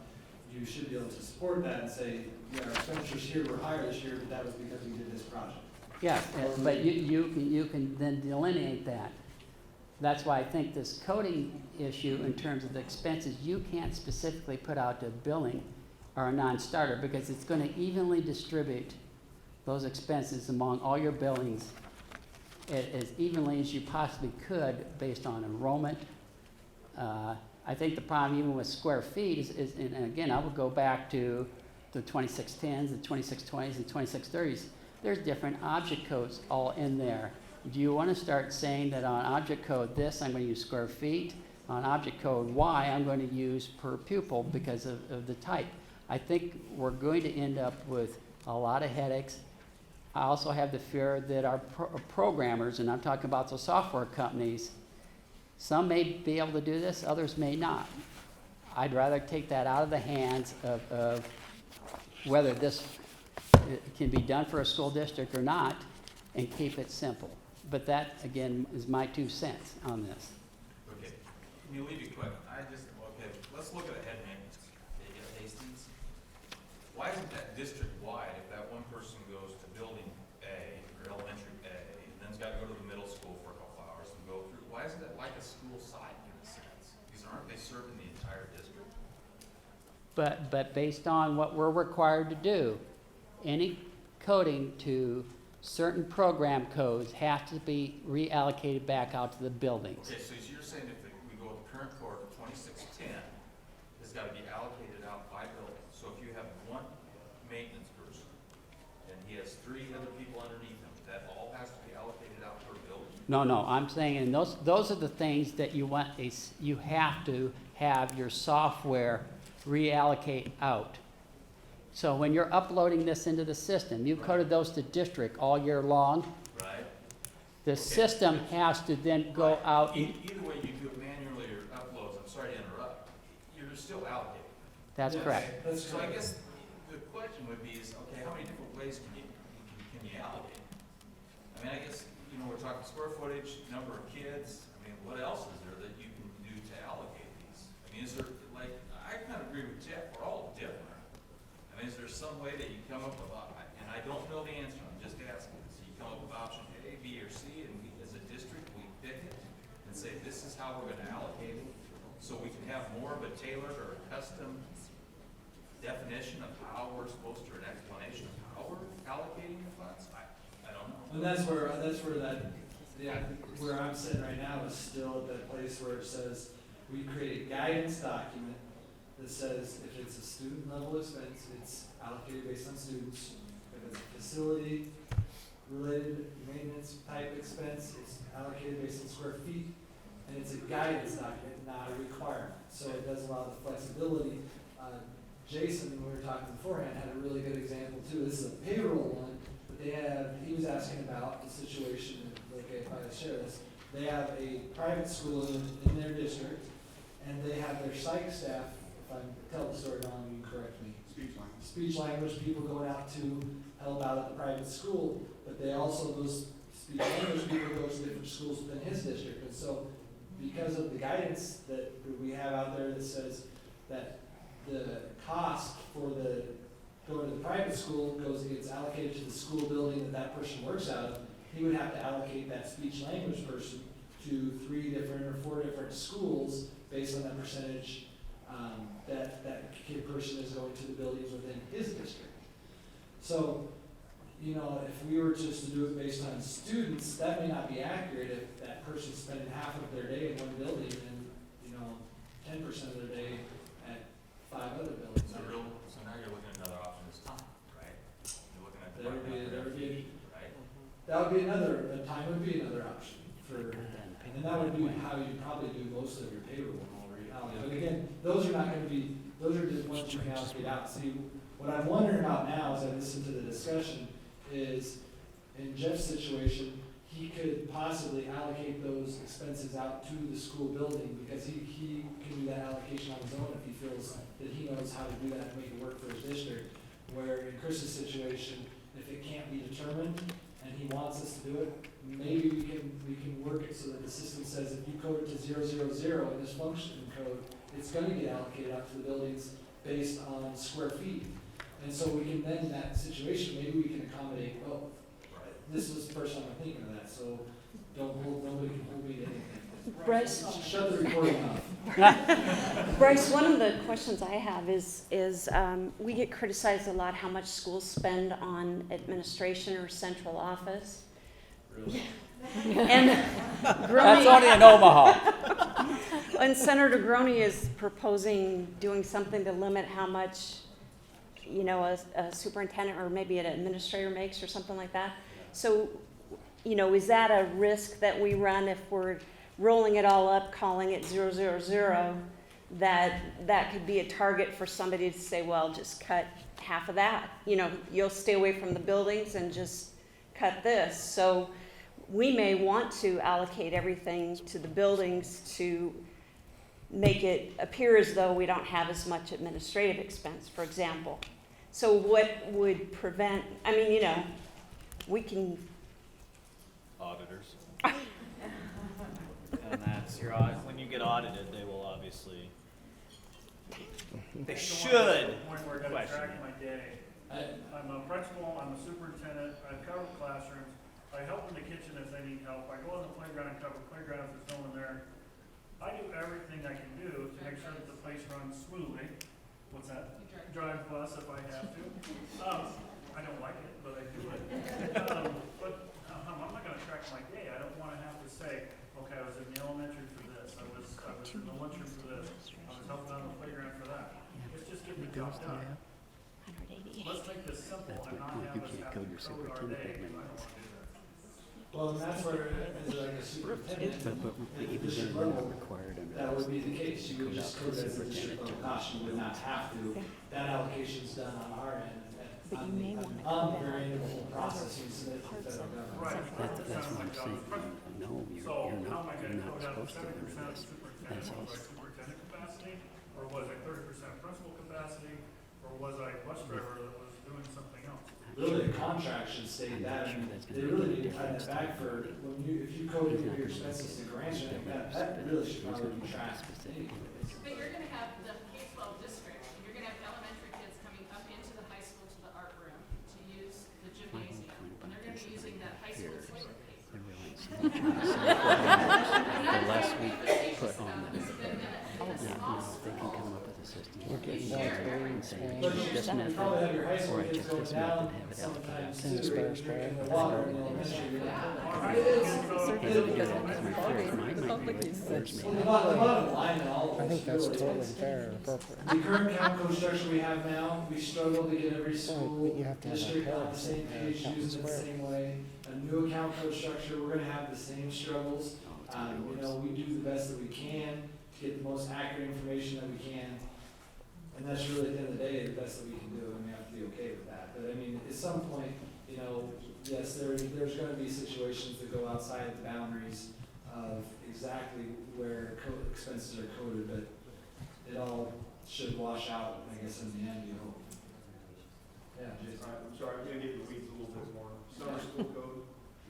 S1: you should be able to support that and say, yeah, our expenditures here were higher this year, but that was because we did this project.
S8: Yeah, but you can then delineate that. That's why I think this coding issue in terms of the expenses you can't specifically put out to billing are a non-starter, because it's going to evenly distribute those expenses among all your buildings as evenly as you possibly could based on enrollment. I think the problem even with square feet is and again, I would go back to the 2610s, the 2620s, and 2630s. There's different object codes all in there. Do you want to start saying that on object code this, I'm going to use square feet, on object code Y, I'm going to use per pupil because of the type? I think we're going to end up with a lot of headaches. I also have the fear that our programmers, and I'm talking about the software companies, Some may be able to do this, others may not. I'd rather take that out of the hands of whether this can be done for a school district or not, and keep it simple. But that, again, is my 2 cents on this.
S14: Okay, can you leave it quick? Okay, let's look at a head maintenance at Hastings. Why isn't that district-wide if that one person goes to building A or elementary A, and then's got to go to the middle school for a couple hours and go through? Why isn't that like a school site in a sense? Because aren't they serving the entire district?
S8: But based on what we're required to do, any coding to certain program codes have to be reallocated back out to the buildings.
S14: Okay, so you're saying if we go with the current code of 2610, it's got to be allocated out by building. So if you have one maintenance person and he has 3 other people underneath him, that all has to be allocated out per building?
S8: No, I'm saying, and those are the things that you have to have your software reallocate out. So when you're uploading this into the system, you coded those to district all year long.
S14: Right.
S8: The system has to then go out.
S14: Either way you do it manually or uploads, I'm sorry to interrupt, you're still allocating.
S8: That's
S1: Yes,
S8: correct.
S1: that's
S14: So I
S1: correct.
S14: guess the question would be is, okay, how many different ways can you allocate? I mean, I guess, we're talking square footage, number of kids, I mean, what else is there that you can do to allocate these? I mean, is there, I kind of agree with Jeff, we're all different. I mean, is there some way that you come up with, and I don't know the answer, I'm just asking, so you come up with option A, B, or C, and we, as a district, we pick it and say, this is how we're gonna allocate it, so we can have more of a tailored or a custom definition of how we're supposed to, or an explanation of how we're allocating the funds? I don't know.
S1: And that's where where I'm sitting right now is still at that place where it says, we create a guidance document that says if it's a student level expense, it's allocated based on students. If it's a facility related maintenance type expense, it's allocated based on square feet. And it's a guidance document, not a requirement. So it does allow the flexibility. Jason, when we were talking beforehand, had a really good example too. This is a payroll one, but he was asking about the situation, okay, if I share this. They have a private school in their district, and they have their psych staff, if I tell the story wrong, you correct me. Speech language people going out to help out at the private school, but they also, those speech language people go to different schools within his district. And so because of the guidance that we have out there that says that the cost for the going to the private school gets allocated to the school building that person works out of, he would have to allocate that speech language person to 3 different or 4 different schools based on that percentage that kid person is going to the buildings within his district. So, if we were just to do it based on students, that may not be accurate if that person's spending half of their day in one building and, 10% of their day at 5 other buildings.
S14: So now you're looking at another option is time, right? You're looking at
S1: That would be,
S14: right?
S1: that would be time would be another option and that would be how you probably do most of your payroll already. But again, those are just ones you can allocate out. See, what I'm wondering about now as I listen to the discussion is, in Jeff's situation, he could possibly allocate those expenses out to the school building because he can do that allocation on his own if he feels that he knows how to do that and make it work for his district. Where in Chris's situation, if it can't be determined and he wants us to do it, maybe we can work it so that the system says if you code it to 000 in this function code, it's going to get allocated out to the buildings based on square feet. And so we can then, in that situation, maybe we can accommodate both. This was the first time I'm thinking of that, so nobody can hold me to anything.
S2: Bryce?
S1: Shut the recording off.
S2: Bryce, one of the questions I have is we get criticized a lot how much schools spend on administration or central office.
S1: Really?
S2: And
S8: That's only in Omaha.
S2: And Senator Groney is proposing doing something to limit how much, a superintendent or maybe an administrator makes or something like that. So, is that a risk that we run if we're rolling it all up, calling it 000, that could be a target for somebody to say, well, just cut half of that. You'll stay away from the buildings and just cut this. So we may want to allocate everything to the buildings to make it appear as though we don't have as much administrative expense, for example. So what would prevent, I mean, you know, we can,
S15: Auditors.
S4: And that's your audit, when you get audited, they will obviously, they should
S5: Point where I gotta
S4: question
S5: track
S4: it.
S5: my day. I'm a principal, I'm a superintendent, I cover classrooms, I help in the kitchen if they need help, I go on the playground and cover playground if there's no one there. I do everything I can do to make sure that the place runs smoothly. What's that? Drive bus if I have to. I don't like it, but I do it. But I'm not gonna track my day. I don't wanna have to say, okay, I was in the elementary for this, I was in the lunchroom for this, I was helping on the playground for that. It's just getting the job done. Let's make this simple and not have us have to code our day, 'cause I don't wanna do that.
S1: Well, and that's where, as like a superintendent, at the district level, that would be the case. You would just code it as a district level cost, you would not have to. That allocation's done on our end,
S2: But you may wanna
S1: on the
S2: come
S1: very
S2: back
S1: end of the whole
S2: with
S1: process, you
S2: other
S1: submit to the
S2: parts
S1: federal
S2: of
S1: government.
S5: Right,
S8: That's
S5: 40%
S8: what
S5: of my
S8: I'm
S5: job is
S8: saying.
S5: principal.
S8: No,
S5: So how am I gonna code out
S8: supposed to
S5: 70%
S8: under
S5: of
S8: this.
S5: superintendent? Was I superintendent capacity, or was I 30% principal capacity, or was I bus driver that was doing something else?
S1: Really, the contract should state that, and they really need to tie that back for, when you, if you code in your expenses to grants, I think that really should probably be tracked.
S9: But you're gonna have the K-12 district, you're gonna have elementary kids coming up into the high school to the art room to use the gymnasium. And they're gonna be using that high school toilet paper.
S8: The less we put on them, they can come up with a system.
S6: We're getting more experience and
S1: But you
S8: this method,
S1: probably have your high
S8: or
S1: school
S8: I
S1: kids
S8: check
S1: going
S8: this method,
S1: down
S8: have it
S1: sometimes
S8: allocated.
S1: too,
S6: Spanish,
S1: drinking the
S6: Spanish.
S1: water in the elementary.
S8: Because my fear, my might be force me.
S1: Well, the bottom line in all of
S6: I
S1: this
S6: think that's
S1: really
S6: totally
S1: is,
S6: fair and appropriate.
S1: the current count code structure we have now, we struggle to get every school
S6: you have to have
S1: district on the
S6: parents
S1: same
S6: and
S1: page,
S6: accountants
S1: using it the
S6: square.
S1: same way. A new account code structure, we're gonna have the same struggles. You know, we do the best that we can to get the most accurate information that we can. And that's really, at the end of the day, the best that we can do, and we have to be okay with that. But I mean, at some point, you know, yes, there's gonna be situations that go outside the boundaries of exactly where expenses are coded, but it all should wash out, I guess, in the end, you hope. Yeah, Jason.
S16: I'm sorry, I'm gonna get in the weeds a little bit more. Summer school code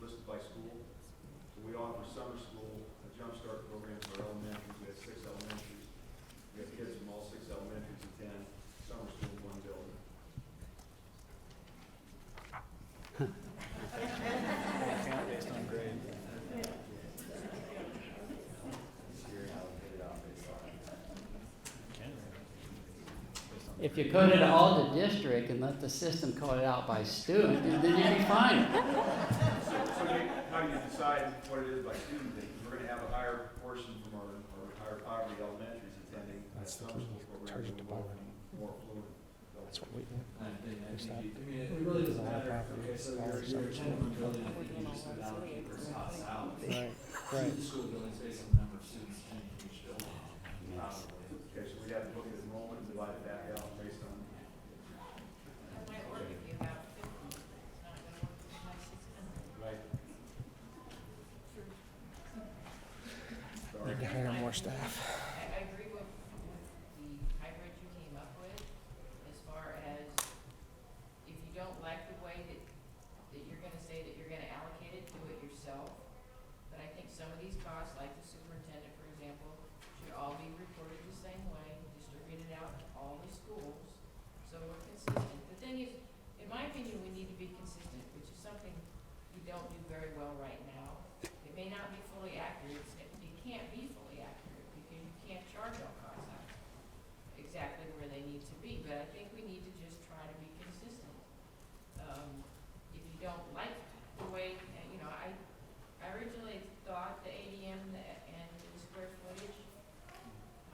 S16: listed by school. So we offer summer school, a jumpstart program for elementaries. We have 6 elementaries. We have kids from all 6 elementaries attend summer school in one building.
S4: Count based on grade.
S8: If you code it all to district and let the system code it out by student, then you'd be fine.
S16: How do you decide what it is by student? We're gonna have a higher proportion from our higher poverty elementaries attending that summer school program.
S6: Charge it to
S16: More
S6: Bowling.
S16: more fluent.
S6: That's what we do.
S1: I mean,
S6: Is that-
S1: it really doesn't matter. Okay, so your tenant building, I think you just would allocate those costs out.
S6: Right,
S1: To
S6: right.
S1: the school buildings based on the number of students attending each building, probably.
S16: Okay, so we have to look at enrollment and divide it back out based on.
S9: That might work if you have 50, it's not gonna work if you have 600.
S16: Right.
S6: Need to hire more staff.
S9: I agree with the hybrid you came up with, as far as if you don't like the way that you're gonna say that you're gonna allocate it, do it yourself. But I think some of these costs, like the superintendent, for example, should all be reported the same way, distributed out to all the schools, so we're consistent. The thing is, in my opinion, we need to be consistent, which is something we don't do very well right now. It may not be fully accurate, it can't be fully accurate, because you can't charge all costs out exactly where they need to be, but I think we need to just try to be consistent. If you don't like the way, you know, I originally thought the ADM and the square footage,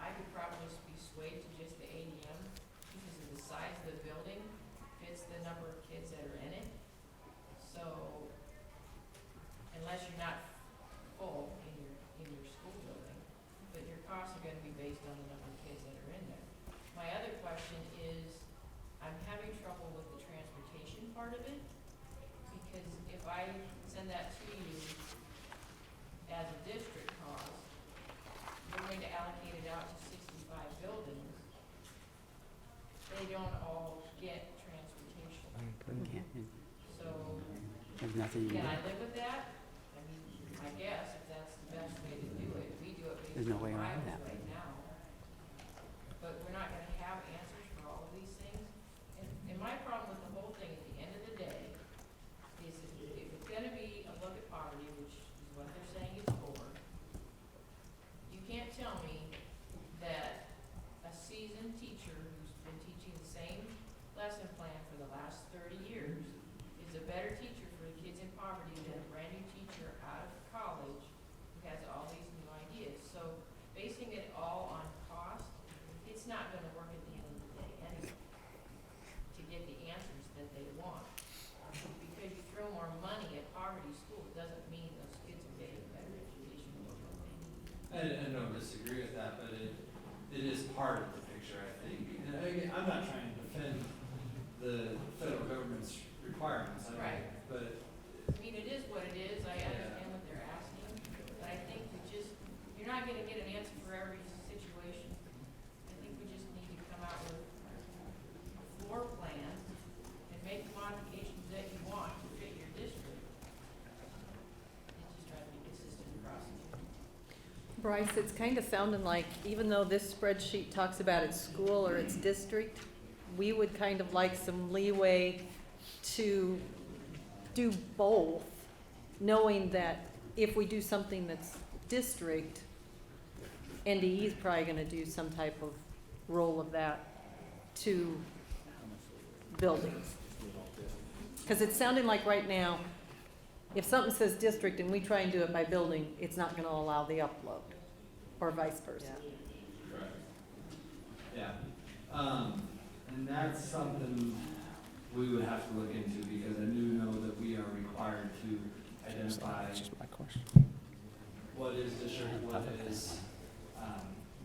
S9: I could probably be swayed to just the ADM because of the size of the building fits the number of kids that are in it. So, unless you're not full in your school building, but your costs are gonna be based on the number of kids that are in there. My other question is, I'm having trouble with the transportation part of it, because if I send that to you, as a district cost, we're going to allocate it out to 65 buildings. They don't all get transportation. So,
S8: There's nothing you
S9: can
S8: can
S9: I live with that? I mean, I guess if that's the best way to do it. We do it based
S8: There's no
S9: on
S8: way around
S9: rivals
S8: that.
S9: right now. But we're not gonna have answers for all of these things. And my problem with the whole thing at the end of the day is if it's gonna be a look at poverty, which is what they're saying it's for, you can't tell me that a seasoned teacher who's been teaching the same lesson plan for the last 30 years is a better teacher for the kids in poverty than a brand new teacher out of college who has all these new ideas. So basing it all on cost, it's not gonna work at the end of the day anyway, to get the answers that they want. Because you throw more money at poverty schools doesn't mean those kids are getting a better education than what they need.
S1: I don't disagree with that, but it is part of the picture, I think. And again, I'm not trying to defend the federal government's requirements,
S9: Right.
S1: But
S9: I mean, it is what it is, I understand what they're asking, but I think you're not gonna get an answer for every situation. I think we just need to come out with a floor plan and make the modifications that you want to fit your district. And just try to be consistent across the board.
S3: Bryce, it's kind of sounding like, even though this spreadsheet talks about its school or its district, we would kind of like some leeway to do both, knowing that if we do something that's district, NDE is probably gonna do some type of role of that to buildings. Because it's sounding like right now, if something says district and we try and do it by building, it's not gonna allow the upload, or vice versa.
S1: Correct. Yeah. And that's something we would have to look into because I do know that we are required to identify
S6: That's just my question.
S1: what is district, what is,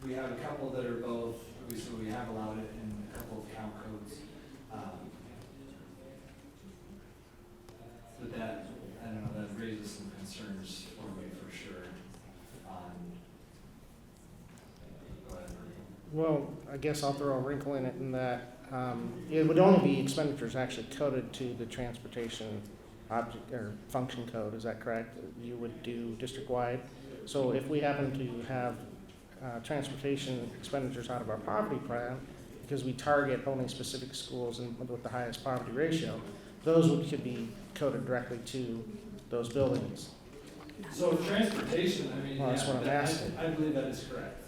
S1: we have a couple that are both, so we have allowed it in a couple of count codes. But that, I don't know, that raises some concerns for me for sure. Go ahead.
S6: Well, I guess I'll throw a wrinkle in it in that it would only be expenditures actually coded to the transportation object or function code. Is that correct? You would do district-wide. So if we happen to have transportation expenditures out of our poverty plan, because we target only specific schools and with the highest poverty ratio, those could be coded directly to those buildings.
S1: So transportation, I mean,
S6: Well, that's
S1: yeah,
S6: what I'm asking.
S1: I believe that is correct.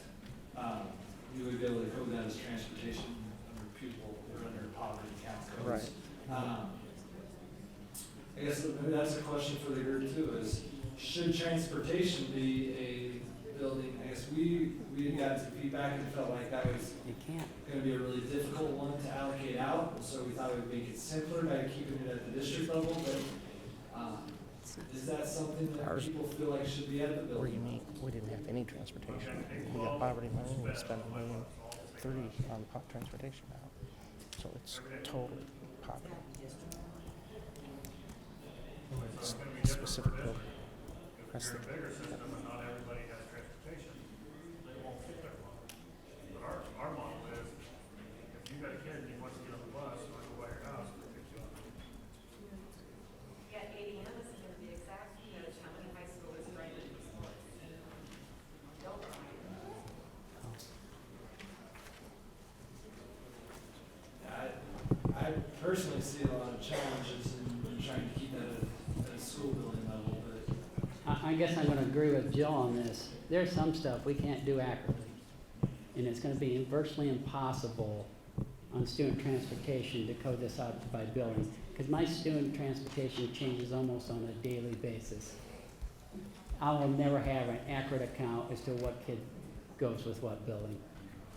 S1: You would be able to code that as transportation under pupil or under poverty count codes.
S6: Right.
S1: I guess maybe that's a question for the group too, is should transportation be a building? I guess we got some feedback and felt like that was
S8: You can't.
S1: gonna be a really difficult one to allocate out, so we thought it would make it simpler by keeping it at the district level, but, is that something that
S6: Ours-
S1: people feel like should be at the
S6: Where you
S1: building?
S6: mean, we didn't have any transportation. We got poverty money, we spent $1,300,000 on transportation now. So it's totally poverty.
S5: So it's gonna be different
S6: Specific
S5: for
S6: building.
S5: district.
S6: That's
S5: If you're
S6: the-
S5: a bigger system and not everybody has transportation, they won't fit their model. But our model is, if you got a kid and he wants to get on the bus or go by your house, we'll pick you up.
S10: Yeah, ADM is gonna be exact, how many high schools right in the sports. Don't
S1: I personally see a lot of challenges in trying to keep that at a school building level, but
S8: I guess I'm gonna agree with Jill on this. There's some stuff we can't do accurately. And it's gonna be virtually impossible on student transportation to code this out by building. Because my student transportation changes almost on a daily basis. I will never have an accurate account as to what kid goes with what building.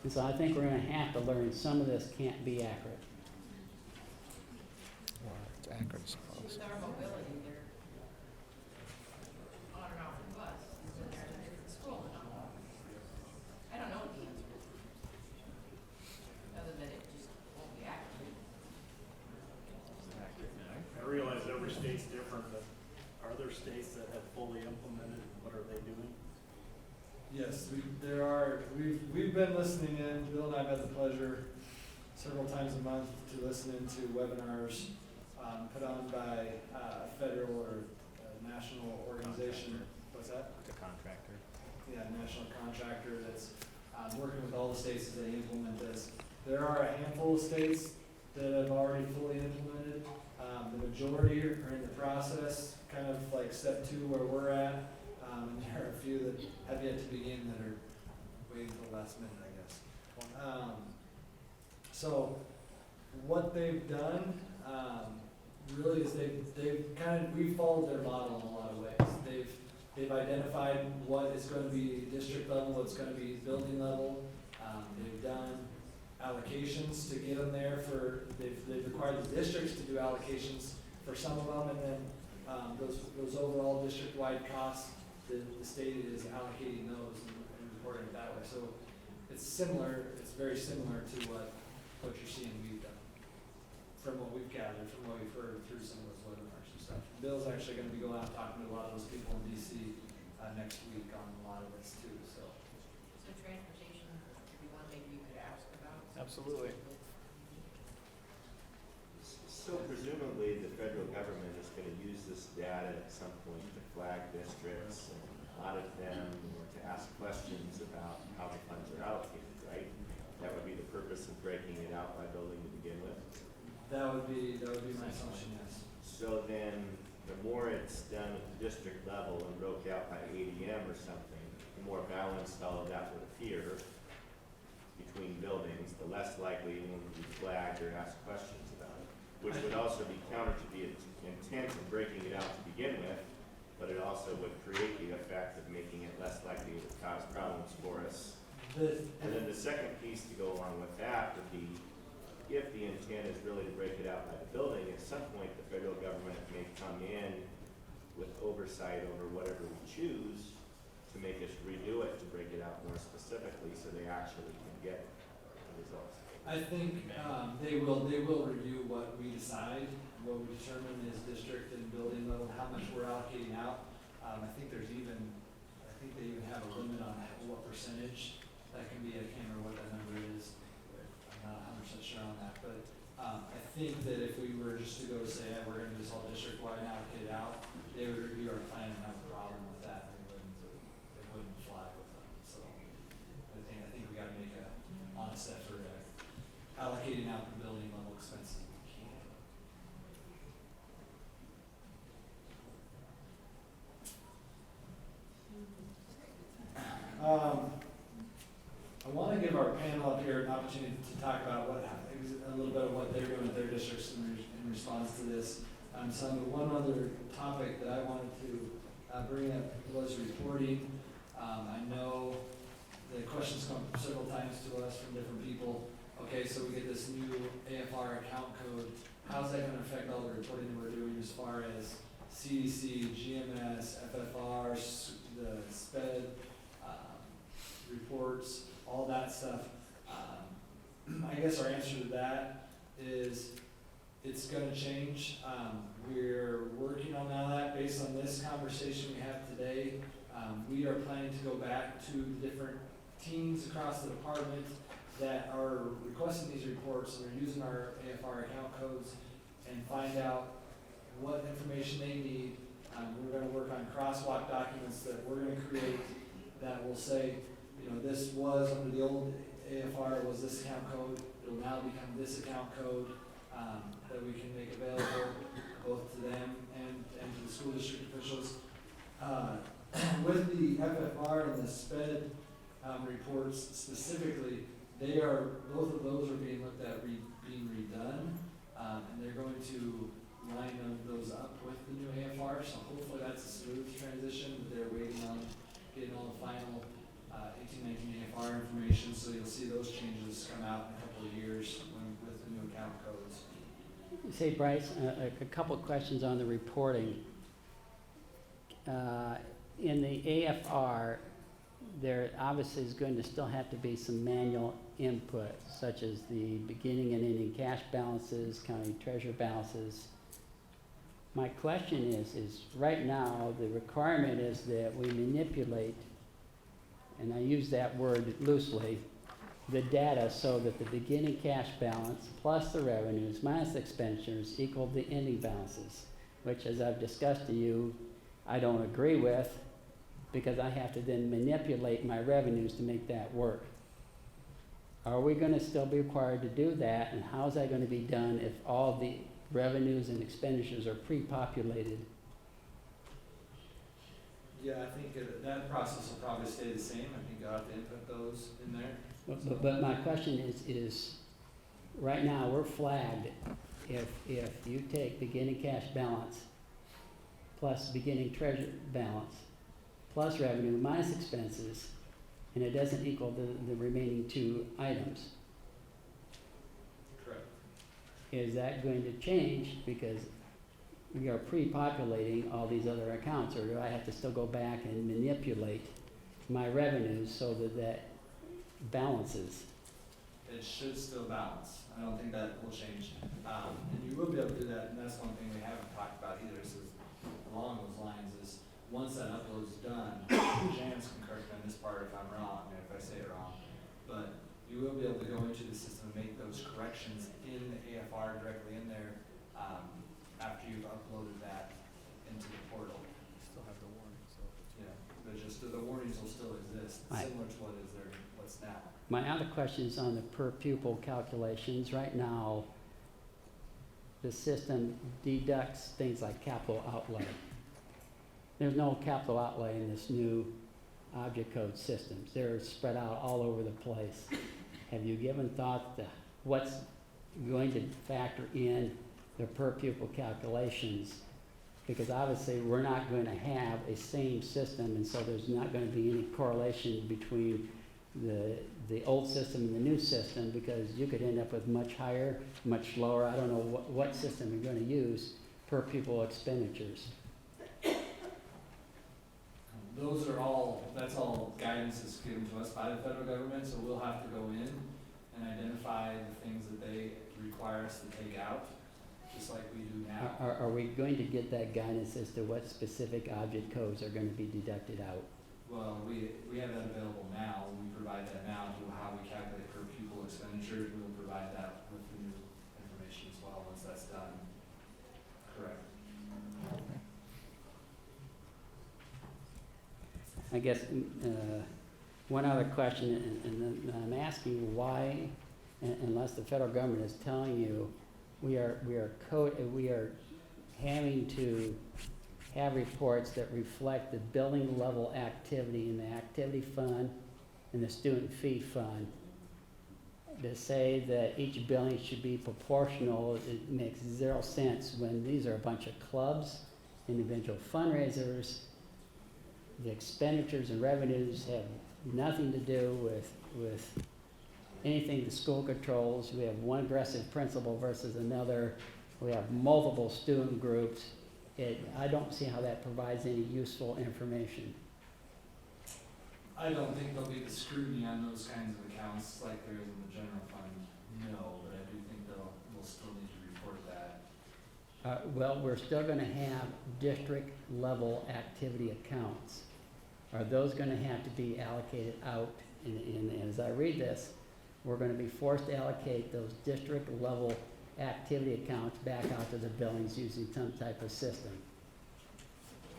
S8: And so I think we're gonna have to learn some of this can't be accurate.
S6: Well, it's accurate, I suppose.
S9: With our mobility, they're on and off the bus, and they're at a different school and all. I don't know what the answer is. Other than it just won't be accurate.
S5: I realize every state's different, but are there states that have fully implemented, what are they doing
S1: Yes, we've been listening in, Bill and I have had the pleasure several times a month to listen into webinars, put on by, federal or national organization. What's that?
S8: The contractor.
S1: Yeah, national contractor that's, working with all the states as they implement this. There are a handful of states that have already fully implemented. The majority are in the process, kind of like step 2 where we're at. And there are a few that have yet to begin that are waiting till the last minute, I guess. So what they've done, really is we've followed their model in a lot of ways. They've identified what is going to be district level, what's going to be building level. They've done allocations to get them there they've required the districts to do allocations for some of them, and then those overall district-wide costs, the state is allocating those and reporting it that way. So it's very similar to what you're seeing we've done, from what we've gathered, from what we've heard through some of those webinars and stuff. Bill's actually going to be going out talking to a lot of those people in DC next week on a lot of this too, so.
S9: So transportation, if you want, maybe you could ask about.
S4: Absolutely.
S17: So presumably, the federal government is going to use this data at some point to flag districts and audit them, or to ask questions about how the funds are allocated, right? That would be the purpose of breaking it out by building to begin with?
S1: That would be my assumption, yes.
S17: So then, the more it's done at the district level and broke out by ADM or something, the more balanced all of that would appear between buildings, the less likely one would be flagged or asked questions about it, which would also be counter to the intent of breaking it out to begin with, but it also would create the effect of making it less likely to cause problems for us. And then the second piece to go along with that would be, if the intent is really to break it out by the building, at some point the federal government may come in with oversight over whatever we choose to make us redo it, to break it out more specifically so they actually can get the results.
S1: I think they will review what we decide, what we determine is district and building level, how much we're allocating out. I think they even have a limit on what percentage that can be. I can't remember what that number is. I'm not 100% sure on that, but I think that if we were just to go say, hey, we're going to do this all district-wide and allocate it out, they would review our plan and have a problem with that. They wouldn't fly with them. So I think we got to make an honest effort at allocating out the building level expenses we can. I want to give our panel up here an opportunity to talk about a little bit of what they're doing with their districts in response to this. One other topic that I wanted to bring up was reporting. I know the questions come several times to us from different people. Okay, so we get this new AFR account code. How's that going to affect all the reporting that we're doing as far as CDC, GMS, FFR, the SPED reports, all that stuff? I guess our answer to that is it's going to change. We're working on all that based on this conversation we have today. We are planning to go back to different teams across the department that are requesting these reports and are using our AFR account codes and find out what information they need. We're going to work on crosswalk documents that we're going to create that will say, this was under the old AFR, was this account code. It'll now become this account code that we can make available both to them and to the school district officials. With the FFR and the SPED reports specifically, both of those are being looked at being redone, and they're going to line those up with the new AFR, so hopefully that's a smooth transition. They're waiting on getting all the final 1819 AFR information, so you'll see those changes come out in a couple of years with the new account codes.
S8: Say, Bryce, a couple of questions on the reporting. In the AFR, there obviously is going to still have to be some manual input, such as the beginning and ending cash balances, county treasurer balances. My question is right now the requirement is that we manipulate and I use that word loosely, the data so that the beginning cash balance plus the revenues minus expenditures equal the ending balances, which, as I've discussed to you, I don't agree with, because I have to then manipulate my revenues to make that work. Are we gonna still be required to do that, and how is that gonna be done if all the revenues and expenditures are pre-populated?
S1: Yeah, I think that process will probably stay the same. I think you'll have to input those in there.
S8: But my question is, right now, we're flagged, if you take beginning cash balance plus beginning treasure balance plus revenue minus expenses, and it doesn't equal the remaining two items,
S1: Correct.
S8: is that going to change because we are pre-populating all these other accounts, or do I have to still go back and manipulate my revenues so that that balances?
S1: It should still balance. I don't think that will change. And you will be able to do that, and that's one thing we haven't talked about either, is along those lines is, once that upload's done, Janice can correct me on this part if I'm wrong, if I say it wrong, but you will be able to go into the system and make those corrections in the AFR directly in there, after you've uploaded that into the portal.
S6: Still have the warning, so.
S1: Yeah, but just the warnings will still exist,
S8: Right.
S1: similar to what is there, what's now.
S8: My other question is on the per pupil calculations. Right now, the system deducts things like capital outlay. There's no capital outlay in this new object code systems. They're spread out all over the place. Have you given thought to what's going to factor in the per pupil calculations? Because obviously we're not going to have a same system, and so there's not going to be any correlation between the old system and the new system, because you could end up with much higher, much lower, I don't know what system you're going to use, per pupil expenditures.
S1: Those are all, that's all guidance that's given to us by the federal government, so we'll have to go in and identify the things that they require us to take out, just like we do now.
S8: Are we going to get that guidance as to what specific object codes are going to be deducted out?
S1: Well, we have that available now. We provide that now to how we calculate per pupil expenditures. We'll provide that with the new information as well once that's done. Correct.
S8: I guess, one other question, and I'm asking why, unless the federal government is telling you, we are having to have reports that reflect the building level activity in the activity fund and the student fee fund. To say that each building should be proportional, it makes zero sense when these are a bunch of clubs, individual fundraisers. The expenditures and revenues have nothing to do with anything the school controls. We have one aggressive principal versus another. We have multiple student groups. I don't see how that provides any useful information.
S1: I don't think there'll be the scrutiny on those kinds of accounts like there is in the general fund, no, but I do think we'll still need to report that.
S8: Well, we're still going to have district level activity accounts. Are those going to have to be allocated out? And as I read this, we're going to be forced to allocate those district level activity accounts back out to the buildings using some type of system.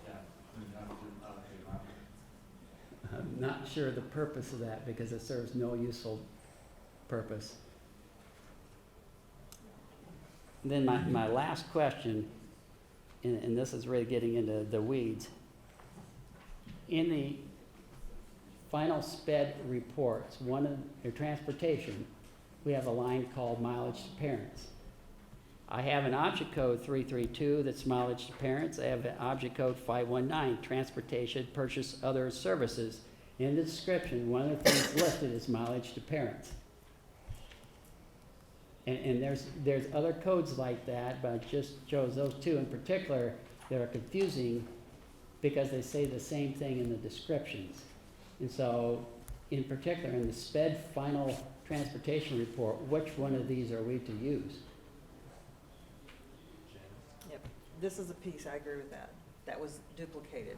S1: Yeah, we have to allocate them out.
S8: I'm not sure the purpose of that, because it serves no useful purpose. Then my last question, and this is really getting into the weeds. In the final SPED reports, one of the transportation, we have a line called mileage to parents. I have an object code 332 that's mileage to parents. I have an object code 519, transportation, purchase other services. In the description, one of the things listed is mileage to parents. And there's other codes like that, but I just chose those two in particular that are confusing because they say the same thing in the descriptions. And so, in particular, in the SPED final transportation report, which one of these are we to use?
S11: Yep, this is a piece, I agree with that. That was duplicated.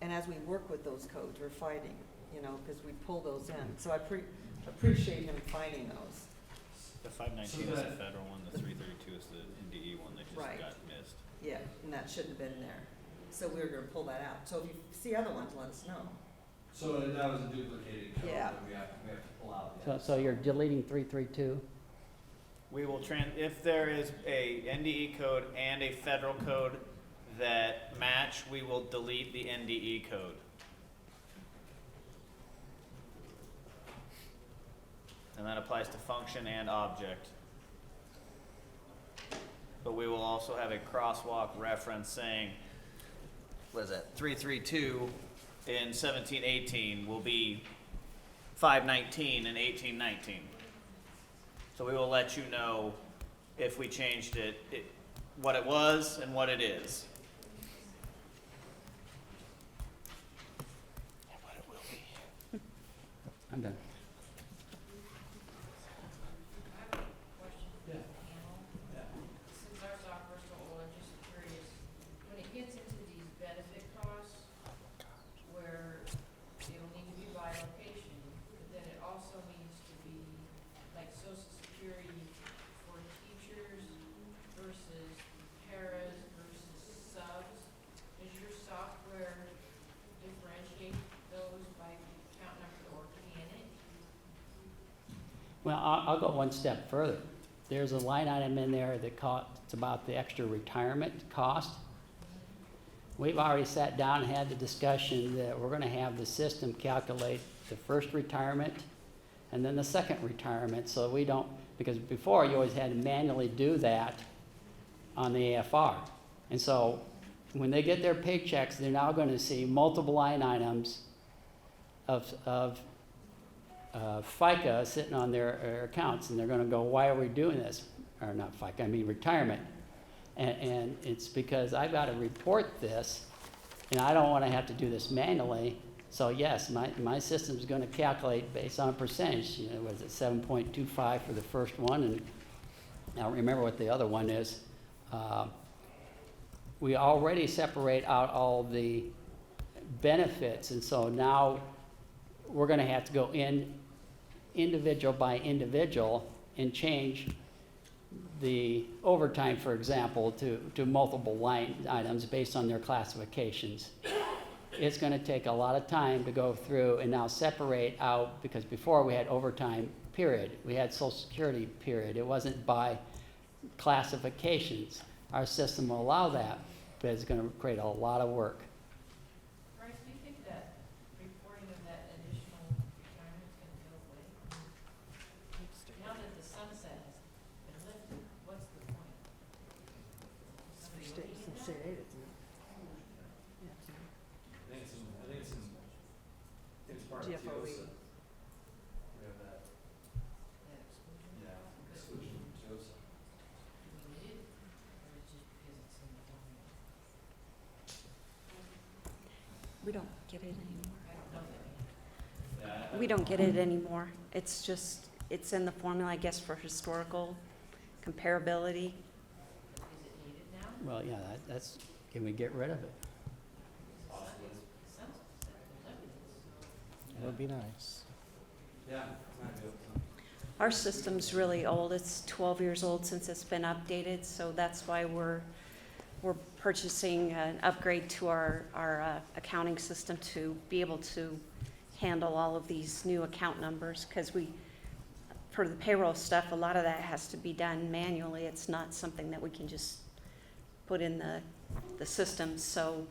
S11: And as we work with those codes, we're finding you know, because we pull those in. So I appreciate him finding those.
S15: The 519
S1: So
S15: is the
S1: that-
S15: federal one, the 332 is the NDE one that just
S11: Right.
S15: got missed.
S11: Yeah, and that shouldn't have been there. So we were gonna pull that out. So if you see other ones, let us know.
S1: So that was a duplicated code
S11: Yeah.
S1: that we have to pull out.
S8: So you're deleting 332?
S4: We will if there is a NDE code and a federal code that match, we will delete the NDE code. And that applies to function and object. But we will also have a crosswalk reference saying, what is that, 332 in 1718 will be 519 in 1819. So we will let you know if we changed it, what it was and what it is. And what it will be.
S8: I'm done.
S9: I have a question for
S1: Yeah.
S9: the panel.
S1: Yeah.
S9: Since our software's so old, I'm just curious, when it gets into these benefit costs, where it'll need to be by location, but then it also needs to be like social security for teachers versus paras versus subs, does your software differentiate those by count number, or can it?
S8: Well, I'll go one step further. There's a line item in there that it's about the extra retirement cost. We've already sat down and had the discussion that we're gonna have the system calculate the first retirement and then the second retirement, so we don't, because before you always had to manually do that on the AFR. And so when they get their paychecks, they're now gonna see multiple line items of FICA sitting on their accounts, and they're gonna go, why are we doing this? Or not FICA, I mean retirement. And it's because I've gotta report this, and I don't wanna have to do this manually. So yes, my system's gonna calculate based on percentage, you know, was it 7.25 for the first one, and I don't remember what the other one is. We already separate out all the benefits, and so now we're gonna have to go in individual by individual and change the overtime, for example, to multiple line items based on their classifications. It's gonna take a lot of time to go through and now separate out, because before we had overtime, period. We had social security, period. It wasn't by classifications. Our system will allow that, but it's gonna create a lot of work.
S9: Bryce, do you think that reporting of that additional retirement's gonna go away? Now that the sunset has been lifted, what's the point? Somebody looking at that?
S11: State aid, isn't it?
S1: I think it's part of
S11: GFOE.
S1: TIOSA. We have that,
S9: That exclusion?
S1: yeah,
S9: Because
S1: exclusion from TIOSA.
S9: we need it, or it's just because it's in the formula?
S2: We don't get it anymore.
S9: I don't know that.
S1: Yeah.
S2: We don't get it anymore. It's just, it's in the formula, I guess, for historical comparability.
S9: Is it needed now?
S8: Well, yeah, that's, can we get rid of it?
S9: The sunset said eliminated, so.
S6: That would be nice.
S1: Yeah. might be able to.
S2: Our system's really old. It's 12 years old since it's been updated, so that's why we're purchasing an upgrade to our accounting system to be able to handle all of these new account numbers, because for the payroll stuff, a lot of that has to be done manually. It's not something that we can just put in the system, so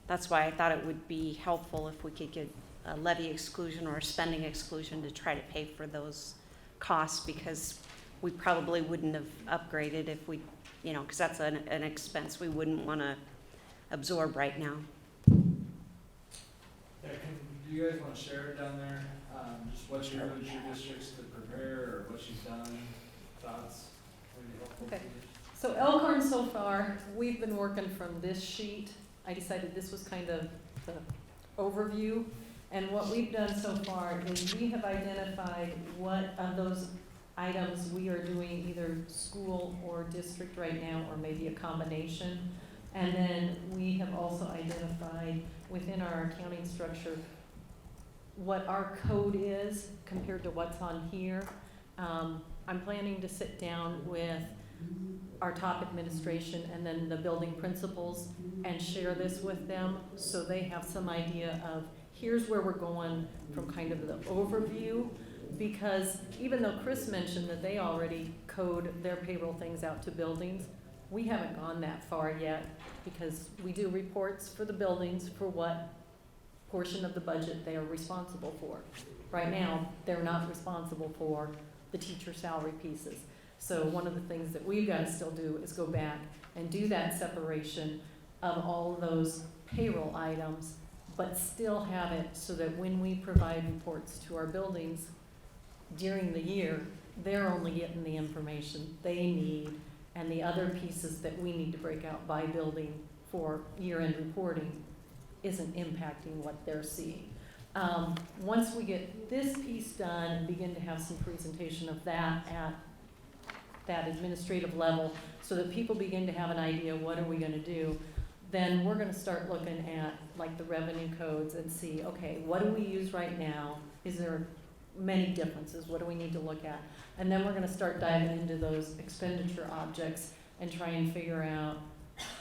S2: that's why I thought it would be helpful if we could get a levy exclusion or a spending exclusion to try to pay for those costs, because we probably wouldn't have upgraded if we, you know, because that's an expense we wouldn't want to absorb right now.
S1: Yeah, do you guys wanna share it down there, just what you urge your districts to prepare, or what you've done, thoughts? Would be helpful.
S3: Okay. So Elkhorn so far, we've been working from this sheet. I decided this was kind of the overview. And what we've done so far is we have identified what of those items we are doing either school or district right now, or maybe a combination. And then we have also identified within our accounting structure what our code is compared to what's on here. I'm planning to sit down with our top administration and then the building principals and share this with them so they have some idea of here's where we're going from kind of the overview. Because even though Chris mentioned that they already code their payroll things out to buildings, we haven't gone that far yet because we do reports for the buildings for what portion of the budget they are responsible for. Right now, they're not responsible for the teacher salary pieces. So one of the things that we've got to still do is go back and do that separation of all those payroll items, but still have it so that when we provide reports to our buildings during the year, they're only getting the information they need, and the other pieces that we need to break out by building for year-end reporting isn't impacting what they're seeing. Once we get this piece done and begin to have some presentation of that at that administrative level so that people begin to have an idea what are we going to do, then we're going to start looking at like the revenue codes and see, okay, what do we use right now? Is there many differences? What do we need to look at? And then we're going to start diving into those expenditure objects and try and figure out,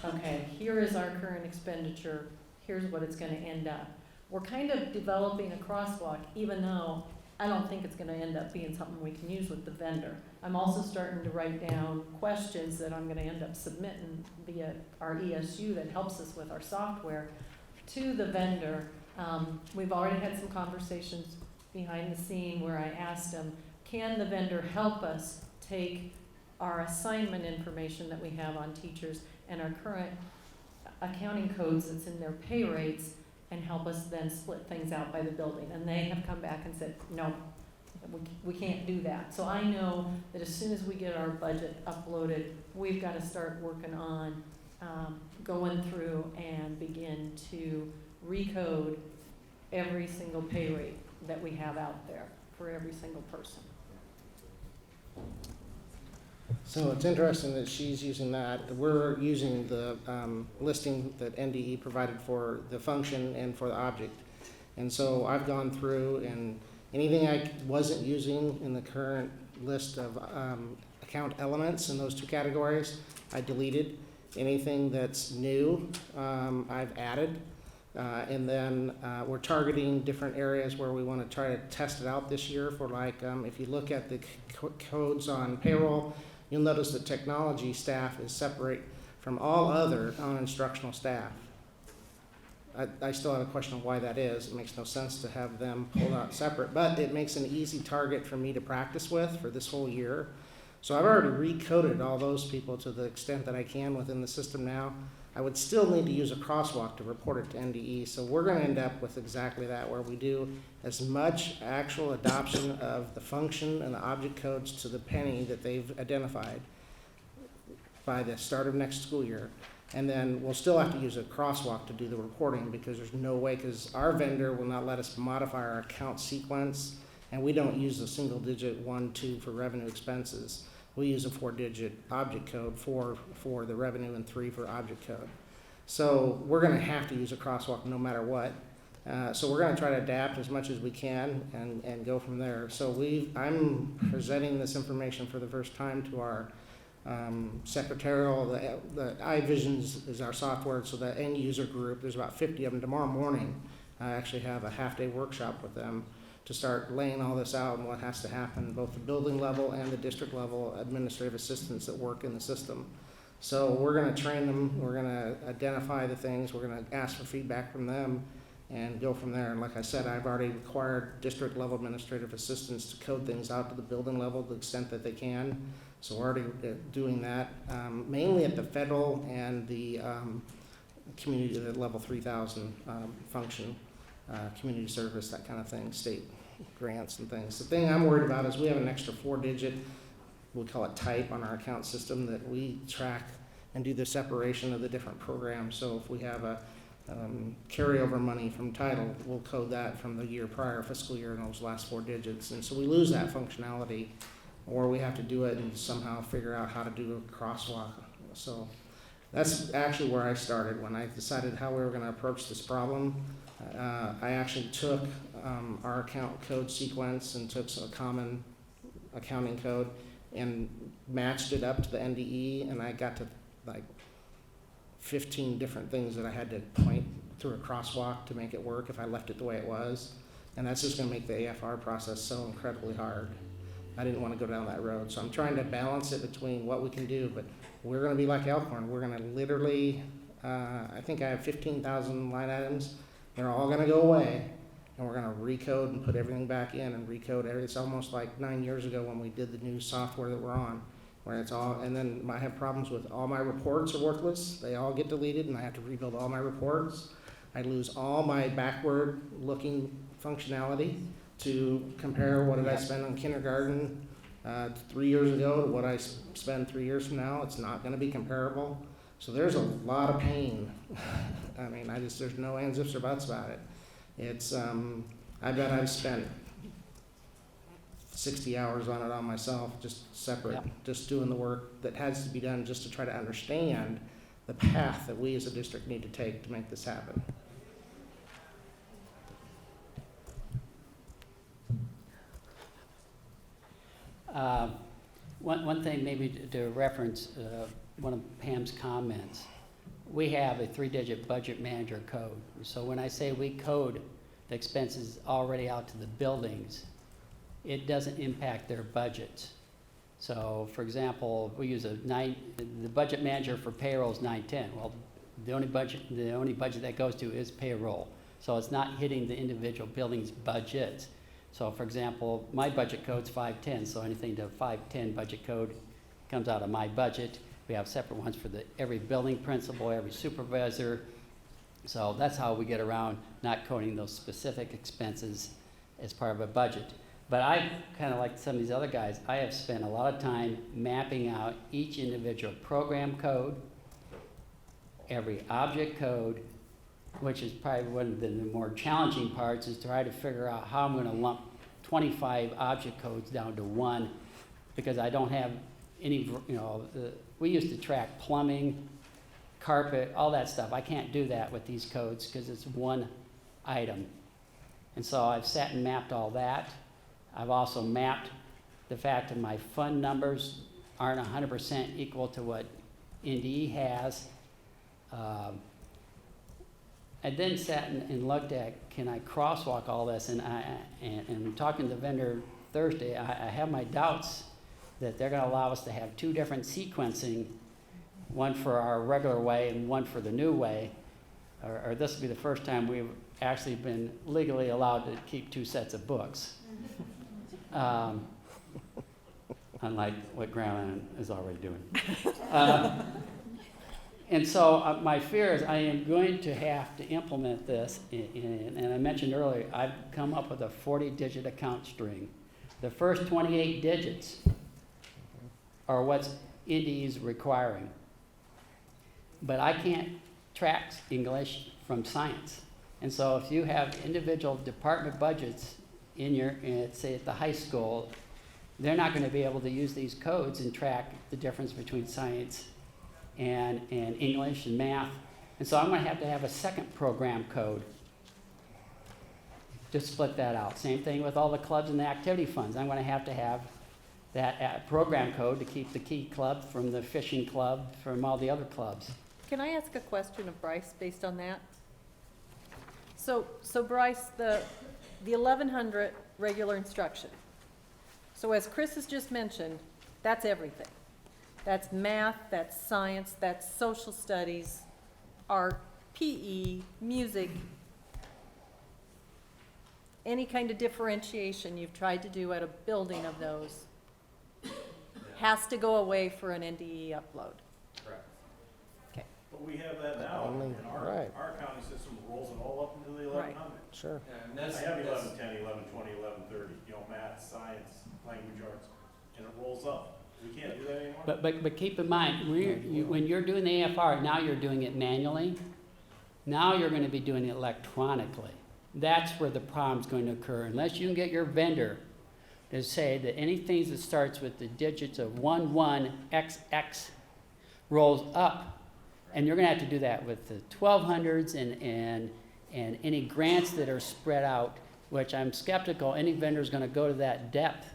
S3: okay, here is our current expenditure, here's what it's going to end up. We're kind of developing a crosswalk, even though I don't think it's going to end up being something we can use with the vendor. I'm also starting to write down questions that I'm going to end up submitting via our ESU that helps us with our software to the vendor. We've already had some conversations behind the scene where I asked them, can the vendor help us take our assignment information that we have on teachers and our current accounting codes that's in their pay rates and help us then split things out by the building? And they have come back and said, no, we can't do that. So I know that as soon as we get our budget uploaded, we've got to start working on going through and begin to recode every single pay rate that we have out there for every single person.
S6: So it's interesting that she's using that. We're using the listing that NDE provided for the function and for the object. And so I've gone through and anything I wasn't using in the current list of account elements in those two categories, I deleted. Anything that's new, I've added. And then we're targeting different areas where we want to try to test it out this year for like, if you look at the codes on payroll, you'll notice that technology staff is separate from all other non-instructional staff. I still have a question of why that is. It makes no sense to have them pulled out separate, but it makes an easy target for me to practice with for this whole year. So I've already recoded all those people to the extent that I can within the system now. I would still need to use a crosswalk to report it to NDE. So we're going to end up with exactly that, where we do as much actual adoption of the function and the object codes to the penny that they've identified by the start of next school year. And then we'll still have to use a crosswalk to do the reporting because there's no way, because our vendor will not let us modify our account sequence, and we don't use a single digit 1, 2 for revenue expenses. We use a 4-digit object code, 4 for the revenue and 3 for object code. So we're going to have to use a crosswalk no matter what. So we're going to try to adapt as much as we can and go from there. So I'm presenting this information for the first time to our secretarial. The iVisions is our software, so the end user group, there's about 50 of them. Tomorrow morning, I actually have a half-day workshop with them to start laying all this out and what has to happen, both the building level and the district level administrative assistants that work in the system. So we're going to train them, we're going to identify the things, we're going to ask for feedback from them and go from there. And like I said, I've already required district level administrative assistants to code things out to the building level to the extent that they can. So we're already doing that, mainly at the federal and the community, the level 3000 function. Community service, that kind of thing, state grants and things. The thing I'm worried about is we have an extra 4-digit, we call it type on our account system that we track and do the separation of the different programs. So if we have a carryover money from title, we'll code that from the year prior fiscal year in those last 4 digits. And so we lose that functionality, or we have to do it and somehow figure out how to do a crosswalk. So that's actually where I started when I decided how we were going to approach this problem. I actually took our account code sequence and took a common accounting code and matched it up to the NDE, and I got to like 15 different things that I had to point through a crosswalk to make it work if I left it the way it was. And that's just gonna make the AFR process so incredibly hard. I didn't wanna go down that road. So I'm trying to balance it between what we can do, but we're gonna be like Elkhorn. We're gonna literally, I think I have 15,000 line items. They're all gonna go away, and we're gonna recode and put everything back in and recode everything. It's almost like 9 years ago when we did the new software that we're on, where it's all, and then I have problems with all my reports are worthless. They all get deleted, and I have to rebuild all my reports. I lose all my backward looking functionality to compare what did I spend on kindergarten 3 years ago to what I spend 3 years from now. It's not gonna be comparable. So there's a lot of pain. I mean, there's no ands, ifs, or buts about it. It's, I bet I've spent 60 hours on it on myself, just separate, just doing the work that has to be done just to try to understand the path that we as a district need to take to make this happen.
S8: One thing maybe to reference one of Pam's comments, we have a 3-digit budget manager code. So when I say we code the expenses already out to the buildings, it doesn't impact their budgets. So for example, we use the budget manager for payroll is 910. Well, the only budget that goes to is payroll. So it's not hitting the individual building's budgets. So for example, my budget code's 510, so anything to 510 budget code comes out of my budget. We have separate ones for every building principal, every supervisor. So that's how we get around not coding those specific expenses as part of a budget. But I, kind of like some of these other guys, I have spent a lot of time mapping out each individual program code, every object code, which is probably one of the more challenging parts, is to try to figure out how I'm gonna lump 25 object codes down to one, because I don't have any, we used to track plumbing, carpet, all that stuff. I can't do that with these codes because it's one item. And so I've sat and mapped all that. I've also mapped the fact that my fund numbers aren't 100% equal to what NDE has. I then sat and looked at, can I crosswalk all this? And talking to the vendor Thursday, I have my doubts that they're going to allow us to have 2 different sequencing, one for our regular way and one for the new way. Or this will be the first time we've actually been legally allowed to keep 2 sets of books. Unlike what Grandma is already doing. And so my fear is I am going to have to implement this, and I mentioned earlier, I've come up with a 40-digit account string. The first 28 digits are what NDE is requiring. But I can't track English from science. And so if you have individual department budgets in your, say at the high school, they're not going to be able to use these codes and track the difference between science and English and math. And so I'm going to have a second program code to split that out. Same thing with all the clubs and the activity funds. I'm going to have that program code to keep the key club from the fishing club from all the other clubs.
S3: Can I ask a question of Bryce based on that? So Bryce, the 1100 regular instruction. So as Chris has just mentioned, that's everything. That's math, that's science, that's social studies, art, PE, music, any kind of differentiation you've tried to do at a building of those has to go away for an NDE upload.
S16: Correct.
S3: Okay.
S16: But we have that now, and our county system rolls it all up into the 1100.
S6: Sure.
S16: And I have 1110, 1120, 1130, math, science, language arts, and it rolls up. We can't do that anymore?
S8: But keep in mind, when you're doing the AFR, now you're doing it manually. Now you're going to be doing it electronically. That's where the problem's going to occur. Unless you can get your vendor to say that anything that starts with the digits of 11XX rolls up, and you're going to have to do that with the 1200s and any grants that are spread out which I'm skeptical any vendor's gonna go to that depth.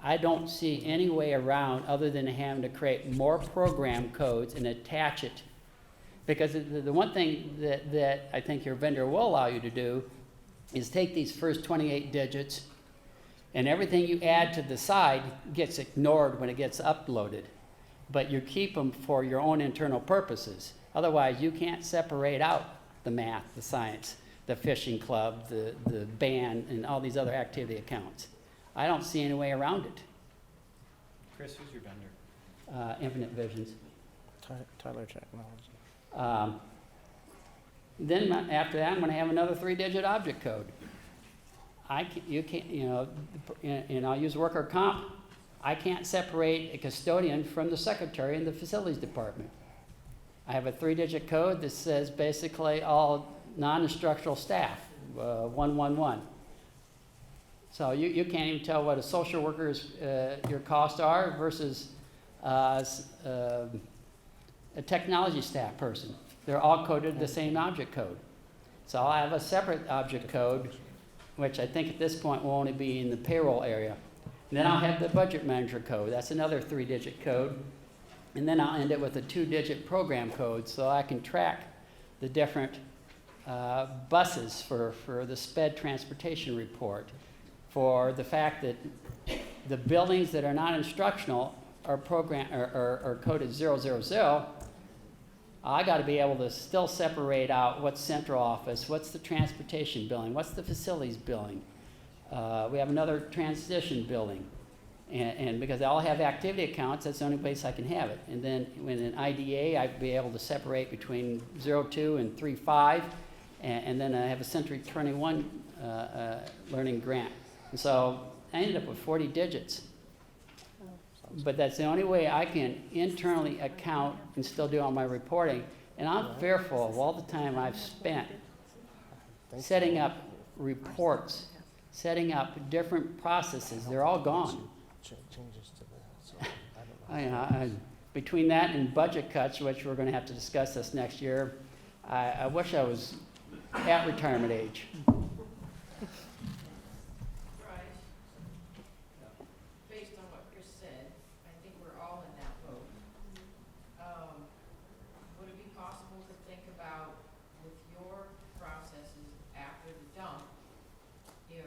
S8: I don't see any way around other than having to create more program codes and attach it. Because the one thing that I think your vendor will allow you to do is take these first 28 digits, and everything you add to the side gets ignored when it gets uploaded. But you keep them for your own internal purposes. Otherwise, you can't separate out the math, the science, the fishing club, the band, and all these other activity accounts. I don't see any way around it.
S15: Chris, who's your vendor?
S8: Infinite Visions.
S6: Tyler Technology.
S8: Then after that, I'm going to have another 3-digit object code. You can't, and I'll use worker comp. I can't separate a custodian from the secretary in the facilities department. I have a 3-digit code that says basically all non-instructional staff, 111. So you can't even tell what a social worker's your costs are versus a technology staff person. They're all coded the same object code. So I'll have a separate object code, which I think at this point will only be in the payroll area. And then I'll have the budget manager code. That's another 3-digit code. And then I'll end it with a 2-digit program code so I can track the different buses for the SPED transportation report, for the fact that the buildings that are not instructional are coded 000. I got to be able to still separate out what's central office, what's the transportation billing, what's the facilities billing. We have another transition building. And because they all have activity accounts, that's the only place I can have it. And then when in IDA, I'd be able to separate between 02 and 35, and then I have a Century 21 learning grant. And so I ended up with 40 digits. But that's the only way I can internally account and still do all my reporting. And I'm fearful of all the time I've spent setting up reports, setting up different processes. They're all gone. Between that and budget cuts, which we're going to have to discuss this next year, I wish I was at retirement age.
S9: Based on what Chris said, I think we're all in that boat. Would it be possible to think about, with your processes after the dump, if,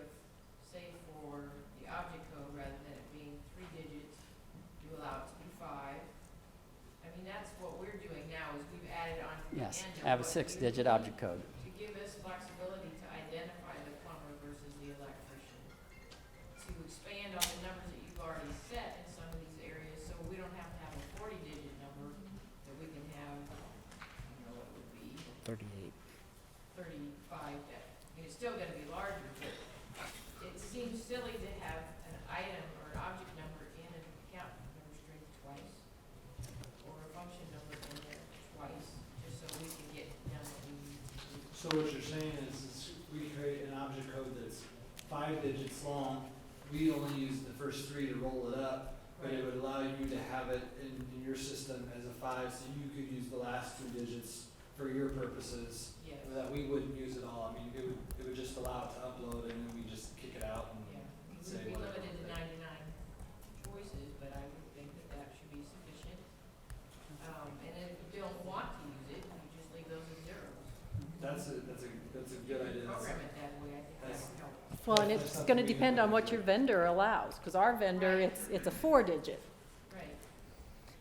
S9: say for the object code, rather than it being 3 digits, you allow it to be 5? I mean, that's what we're doing now, is we've added on to the end.
S8: Yes, I have a 6-digit object code.
S9: To give us flexibility to identify the plumber versus the electrician. To expand on the numbers that you've already set in some of these areas, so we don't have to have a 40-digit number, that we can have, what it would be,
S6: 38.
S9: 35, I mean, it's still gonna be larger, but it seems silly to have an item or an object number in an account number string twice, or a function number in there twice, just so we can get done what we need to do.
S1: So what you're saying is we create an object code that's 5 digits long. We only use the first 3 to roll it up, but it would allow you to have it in your system as a 5, so you could use the last 2 digits for your purposes.
S9: Yes.
S1: That we wouldn't use it all. I mean, it would just allow it to upload and then we just kick it out and
S9: Yeah, we
S1: say
S9: would be
S1: whatever.
S9: limited to 99 choices, but I would think that that should be sufficient. And then if you don't want to use it, you just leave those as zeros.
S1: That's a good idea.
S9: Program it that way, I think that would help.
S3: Well, and it's gonna depend on what your vendor allows, because our vendor, it's a 4-digit.
S9: Right.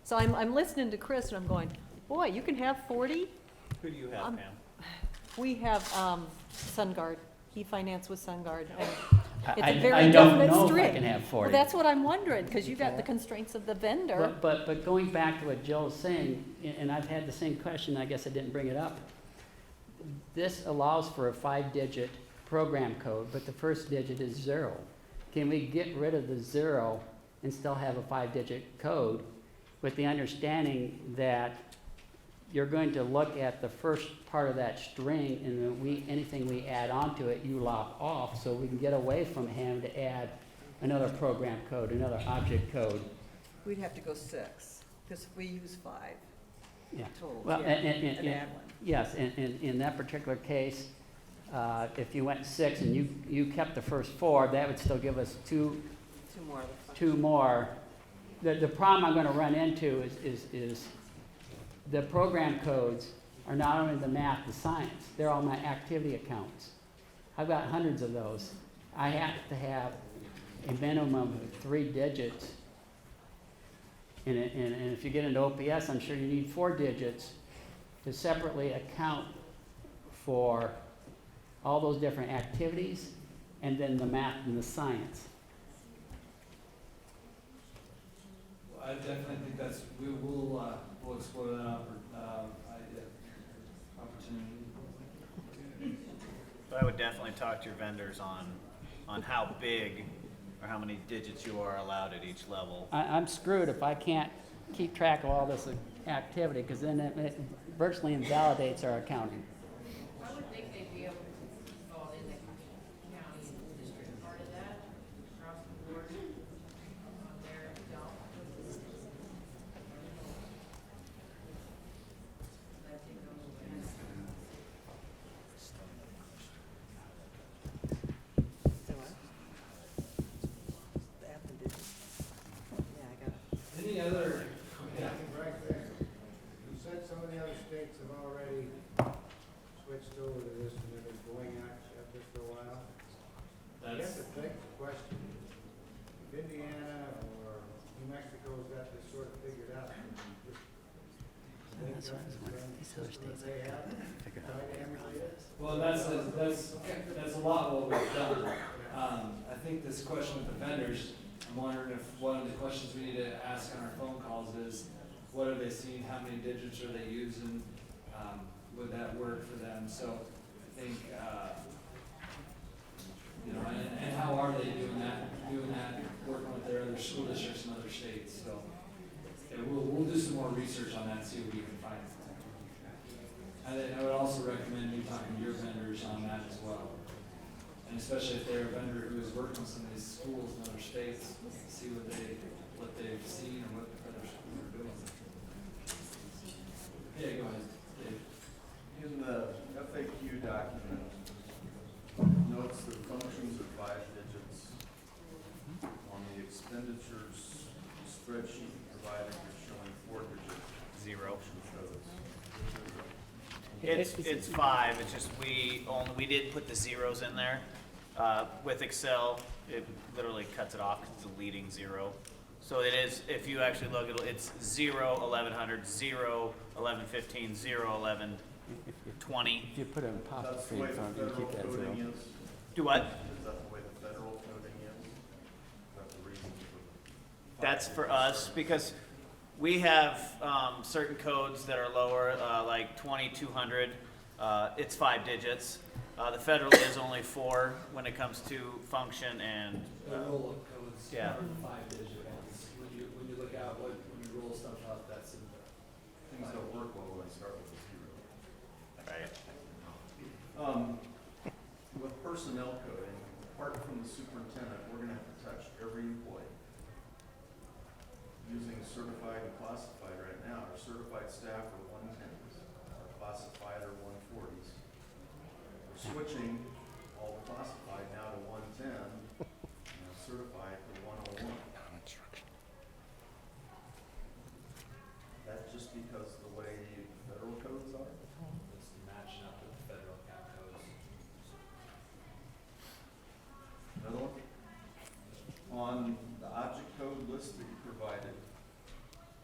S3: So I'm listening to Chris and I'm going, boy, you can have 40?
S15: Who do you have, Pam?
S3: We have SunGuard. He financed with SunGuard. And it's
S8: I
S3: a very
S8: don't
S3: definite
S8: know if I
S3: string.
S8: can have 40.
S3: Well, that's what I'm wondering, because you got the constraints of the vendor.
S8: But going back to what Jill's saying, and I've had the same question, I guess I didn't bring it up. This allows for a 5-digit program code, but the first digit is 0. Can we get rid of the 0 and still have a 5-digit code with the understanding that you're going to look at the first part of that string, and then anything we add onto it, you lock off, so we can get away from having to add another program code, another object code.
S11: We'd have to go 6, because we use 5
S8: Yeah.
S11: total.
S8: Well,
S11: Yeah, and add one.
S8: yes, in that particular case, If you went 6 and you kept the first 4, that would still give us two more. The problem I'm gonna run into is the program codes are not only the math, the science, they're all my activity accounts. I've got hundreds of those. I have to have a minimum of 3 digits. And if you get into OPS, I'm sure you need 4 digits to separately account for all those different activities and then the math and the science.
S1: Well, I definitely think we'll explore that opportunity.
S4: But I would definitely talk to your vendors on how big or how many digits you are allowed at each level.
S8: I'm screwed if I can't keep track of all this activity, because then it virtually invalidates our accounting.
S9: I would think they'd be able to fall in the county and district part of that, across the board, on their dump. I think those would be.
S1: Any other, yeah,
S6: Right there. You said some of the other states have already switched over to this and they've been going at this for a while. You have to take the question. If Indiana or New Mexico's got this sort of figured out,
S1: well, that's a lot what we've done. I think this question with the vendors, I'm wondering if one of the questions we need to ask on our phone calls is, what are they seeing, how many digits are they using, would that work for them? So I think, and how are they doing that, working with their other school districts in other states, so. Yeah, we'll do some more research on that, and see what we can find. I would also recommend you talking to your vendors on that as well. And especially if they're a vendor who has worked on some of these schools in other states, see what they've seen or what other schools are doing. Yeah, go ahead, Dave.
S16: In the FAQ document, notes that functions are 5 digits. On the expenditures spreadsheet provided, you're showing 4 digits.
S4: 0.
S16: Shows.
S4: It's 5. It's just we did put the zeros in there. With Excel, it literally cuts it off. It's deleting 0. So it is, if you actually look, it's 0, 1100, 0, 1115, 0, 11, 20.
S8: If you put it in pop
S16: That's the
S8: screen,
S16: way
S8: so
S16: the
S8: I'm gonna
S16: federal
S8: keep that
S16: coding
S8: 0.
S16: is.
S4: Do what?
S16: Is that the way the federal coding is? That's the reason for.
S4: That's for us, because we have certain codes that are lower, like 2200. It's 5 digits. The federal is only 4 when it comes to function and.
S1: The roll-up codes
S4: Yeah.
S1: are 5-digit ones. When you look out, when you roll stuff up, that's in the.
S16: Things don't work well when I start with a 0.
S4: Right.
S16: With personnel coding, apart from the superintendent, we're gonna have to touch every employee. Using certified and classified right now, our certified staff are 110s, our classified are 140s. We're switching all the classified now to 110, and certified to 101. That's just because the way federal codes are?
S1: It's matching up with the federal cap codes.
S16: Another one? On the object code list that you provided,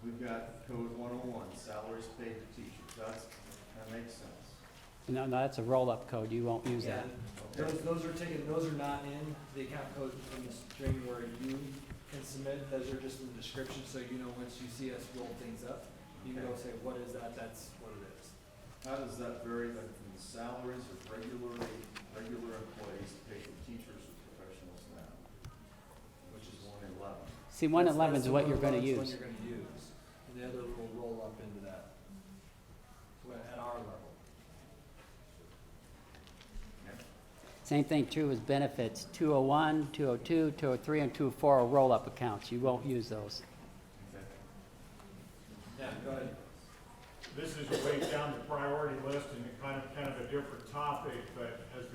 S16: we've got code 101, salaries paid to teachers. That makes sense.
S8: No, that's a roll-up code, you won't use
S1: Yeah,
S8: that.
S1: those are not in the account code in the string where you can submit. Those are just in the description, so you know once you see us roll things up, you can go say, what is that? That's what it is.
S16: How does that vary then from the salaries of regular employees paid to teachers or professional staff? Which is 111.
S8: See, 111 is
S1: That's
S8: what you're gonna
S1: the one
S8: use.
S1: you're gonna use, and the other will roll up into that, at our level.
S8: Same thing true as benefits. 201, 202, 203, and 204 are roll-up accounts. You won't use those.
S16: Okay.
S1: Yeah, go ahead.
S5: this is way down the priority list and kind of a different topic, but have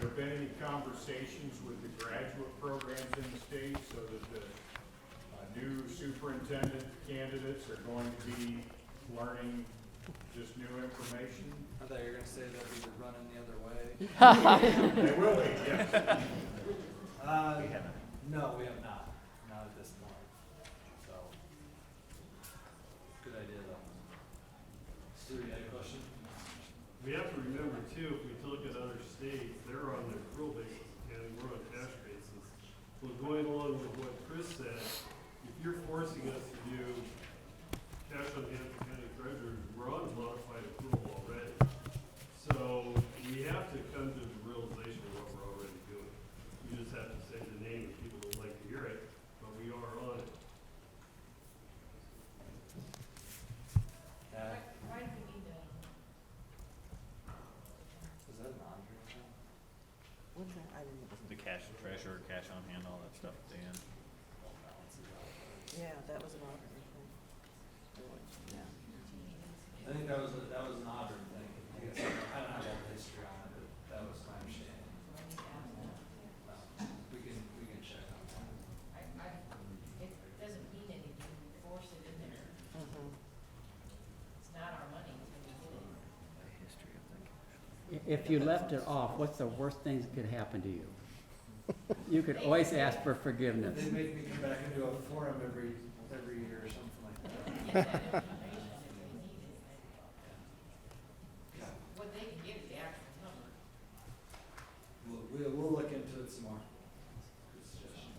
S5: there been any conversations with the graduate programs in the state so that the new superintendent candidates are going to be learning just new information?
S15: I thought you were gonna say they'll be running the other way.
S5: They will be, yes.
S15: No, we have not at this point, so. Good idea though. Stu, you had a question?
S5: We have to remember too, if we look at other states, they're on the accrual basis and we're on cash basis. So going along with what Chris said, if you're forcing us to do cash on hand for county treasurers, we're on modified accrual already. So we have to come to the realization of what we're already doing. We just have to say the name, and people don't like to hear it, but we are on it.
S9: Why do we need to?
S15: Is that an auditor account?
S11: What's that? I didn't.
S15: The cash treasurer, cash on hand, all that stuff at the end.
S11: Yeah, that was an auditor thing. Yeah.
S15: I think that was an auditor thing. I guess I don't have all the history on it, but that was my understanding. We can check on that.
S9: It doesn't mean anything, we force it in there. It's not our money until we get it.
S8: If you left it off, what's the worst thing that could happen to you? You could always ask for forgiveness.
S1: They make me come back and do a forum every year or something like that.
S9: Get that information if they need it. What they can get is the actual number.
S1: We'll look into it some more. Good suggestion.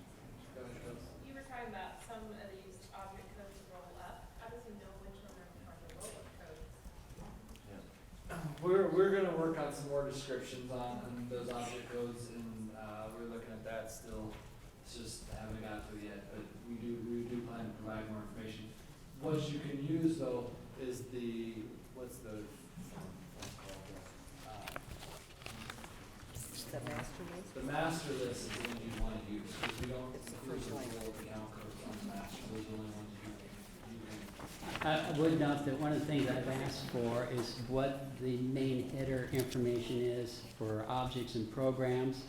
S1: Go ahead, Chris.
S18: You were talking about some of these object codes roll up. How does he know which one are the roll-up codes?
S1: We're gonna work on some more descriptions on those object codes, and we're looking at that still. It's just haven't got to it yet, but we do plan to provide more information. What you can use though is what's the
S11: The master list?
S1: the master list is the one you want to use, because we don't include the full account codes on the master. Those are the only ones you can.
S8: I would note that one of the things I've asked for is what the main header information is for objects and programs.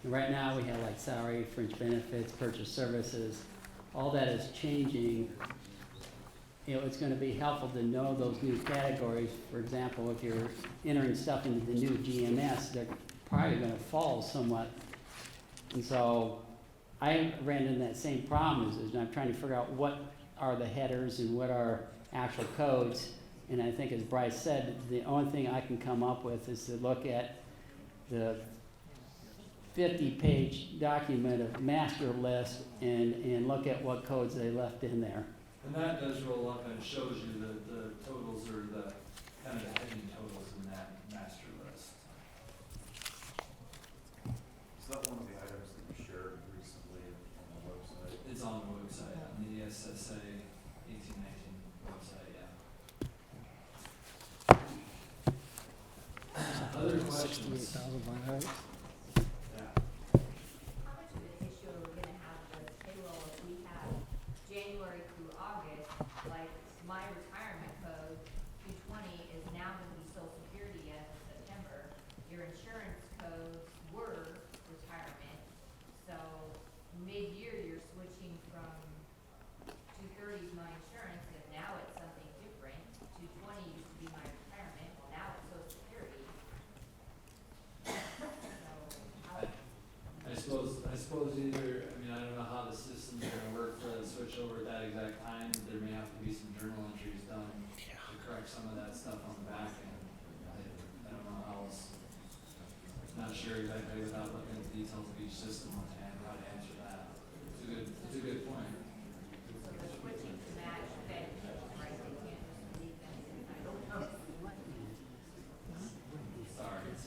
S8: And right now, we have like salary, fringe benefits, purchase services, all that is changing. You know, it's gonna be helpful to know those new categories. For example, if you're entering stuff into the new GMS, they're probably gonna fall somewhat. And so, I ran into that same problem, is I'm trying to figure out what are the headers and what are actual codes. And I think as Bryce said, the only thing I can come up with is to look at the 50-page document of master list and look at what codes they left in there.
S1: And that does roll up and shows you the totals or the kind of the heading totals in that master list.
S7: Is that one of the items that you shared recently on the website?
S1: It's on the website, on the ESSA 1819 website, yeah. Other questions?
S6: $68,000
S1: Yeah.
S10: How much of an issue are we gonna have with payroll if we have January through August, like my retirement code, 220 is now gonna be social security as of September. Your insurance codes were retirement, so mid-year you're switching from 230 is my insurance and now it's something different. 220 used to be my retirement, well now it's social security.
S1: I suppose either, I mean, I don't know how the system's gonna work for the switch over at that exact time, but there may have to be some journal entries done to correct some of that stuff on the back end. I don't know how else, not sure exactly without looking at the details of each system on hand, how to answer that. It's a good point.
S10: So the switching to match Fed, right, they can't just leave them in. I don't know.
S1: Sorry.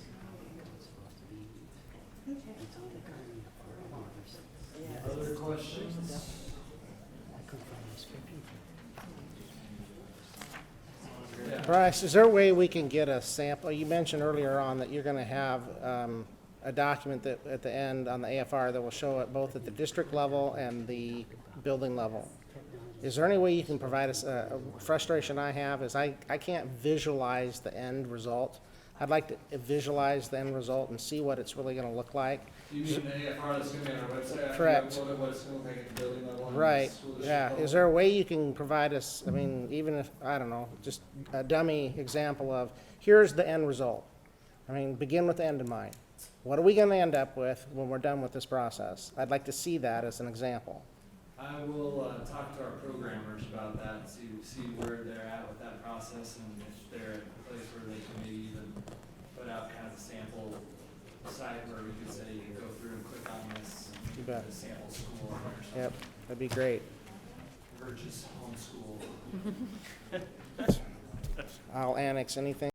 S1: Other questions? Yeah.
S6: Bryce, is there a way we can get a sample? You mentioned earlier on that you're gonna have a document that, at the end on the AFR, that will show it both at the district level and the building level. Is there any way you can provide us, a frustration I have is I can't visualize the end result. I'd like to visualize the end result and see what it's really gonna look like.
S1: You mean the AFR that's gonna be on our website? after
S6: Correct.
S1: you upload it, what it's gonna look like at the building level and the
S6: Right,
S1: school district
S6: yeah.
S1: level?
S6: Is there a way you can provide us, I mean, even if, I don't know, just a dummy example of, here's the end result. I mean, begin with the end in mind. What are we gonna end up with when we're done with this process? I'd like to see that as an example.
S1: I will talk to our programmers about that and see where they're at with that process and if they're at a place where they can maybe even put out kind of a sample site where we could say you can go through and click on this
S6: You
S1: and
S6: bet.
S1: put a sample school on there or something.
S6: Yep, that'd be great.
S1: Purchase homeschool.
S6: I'll annex anything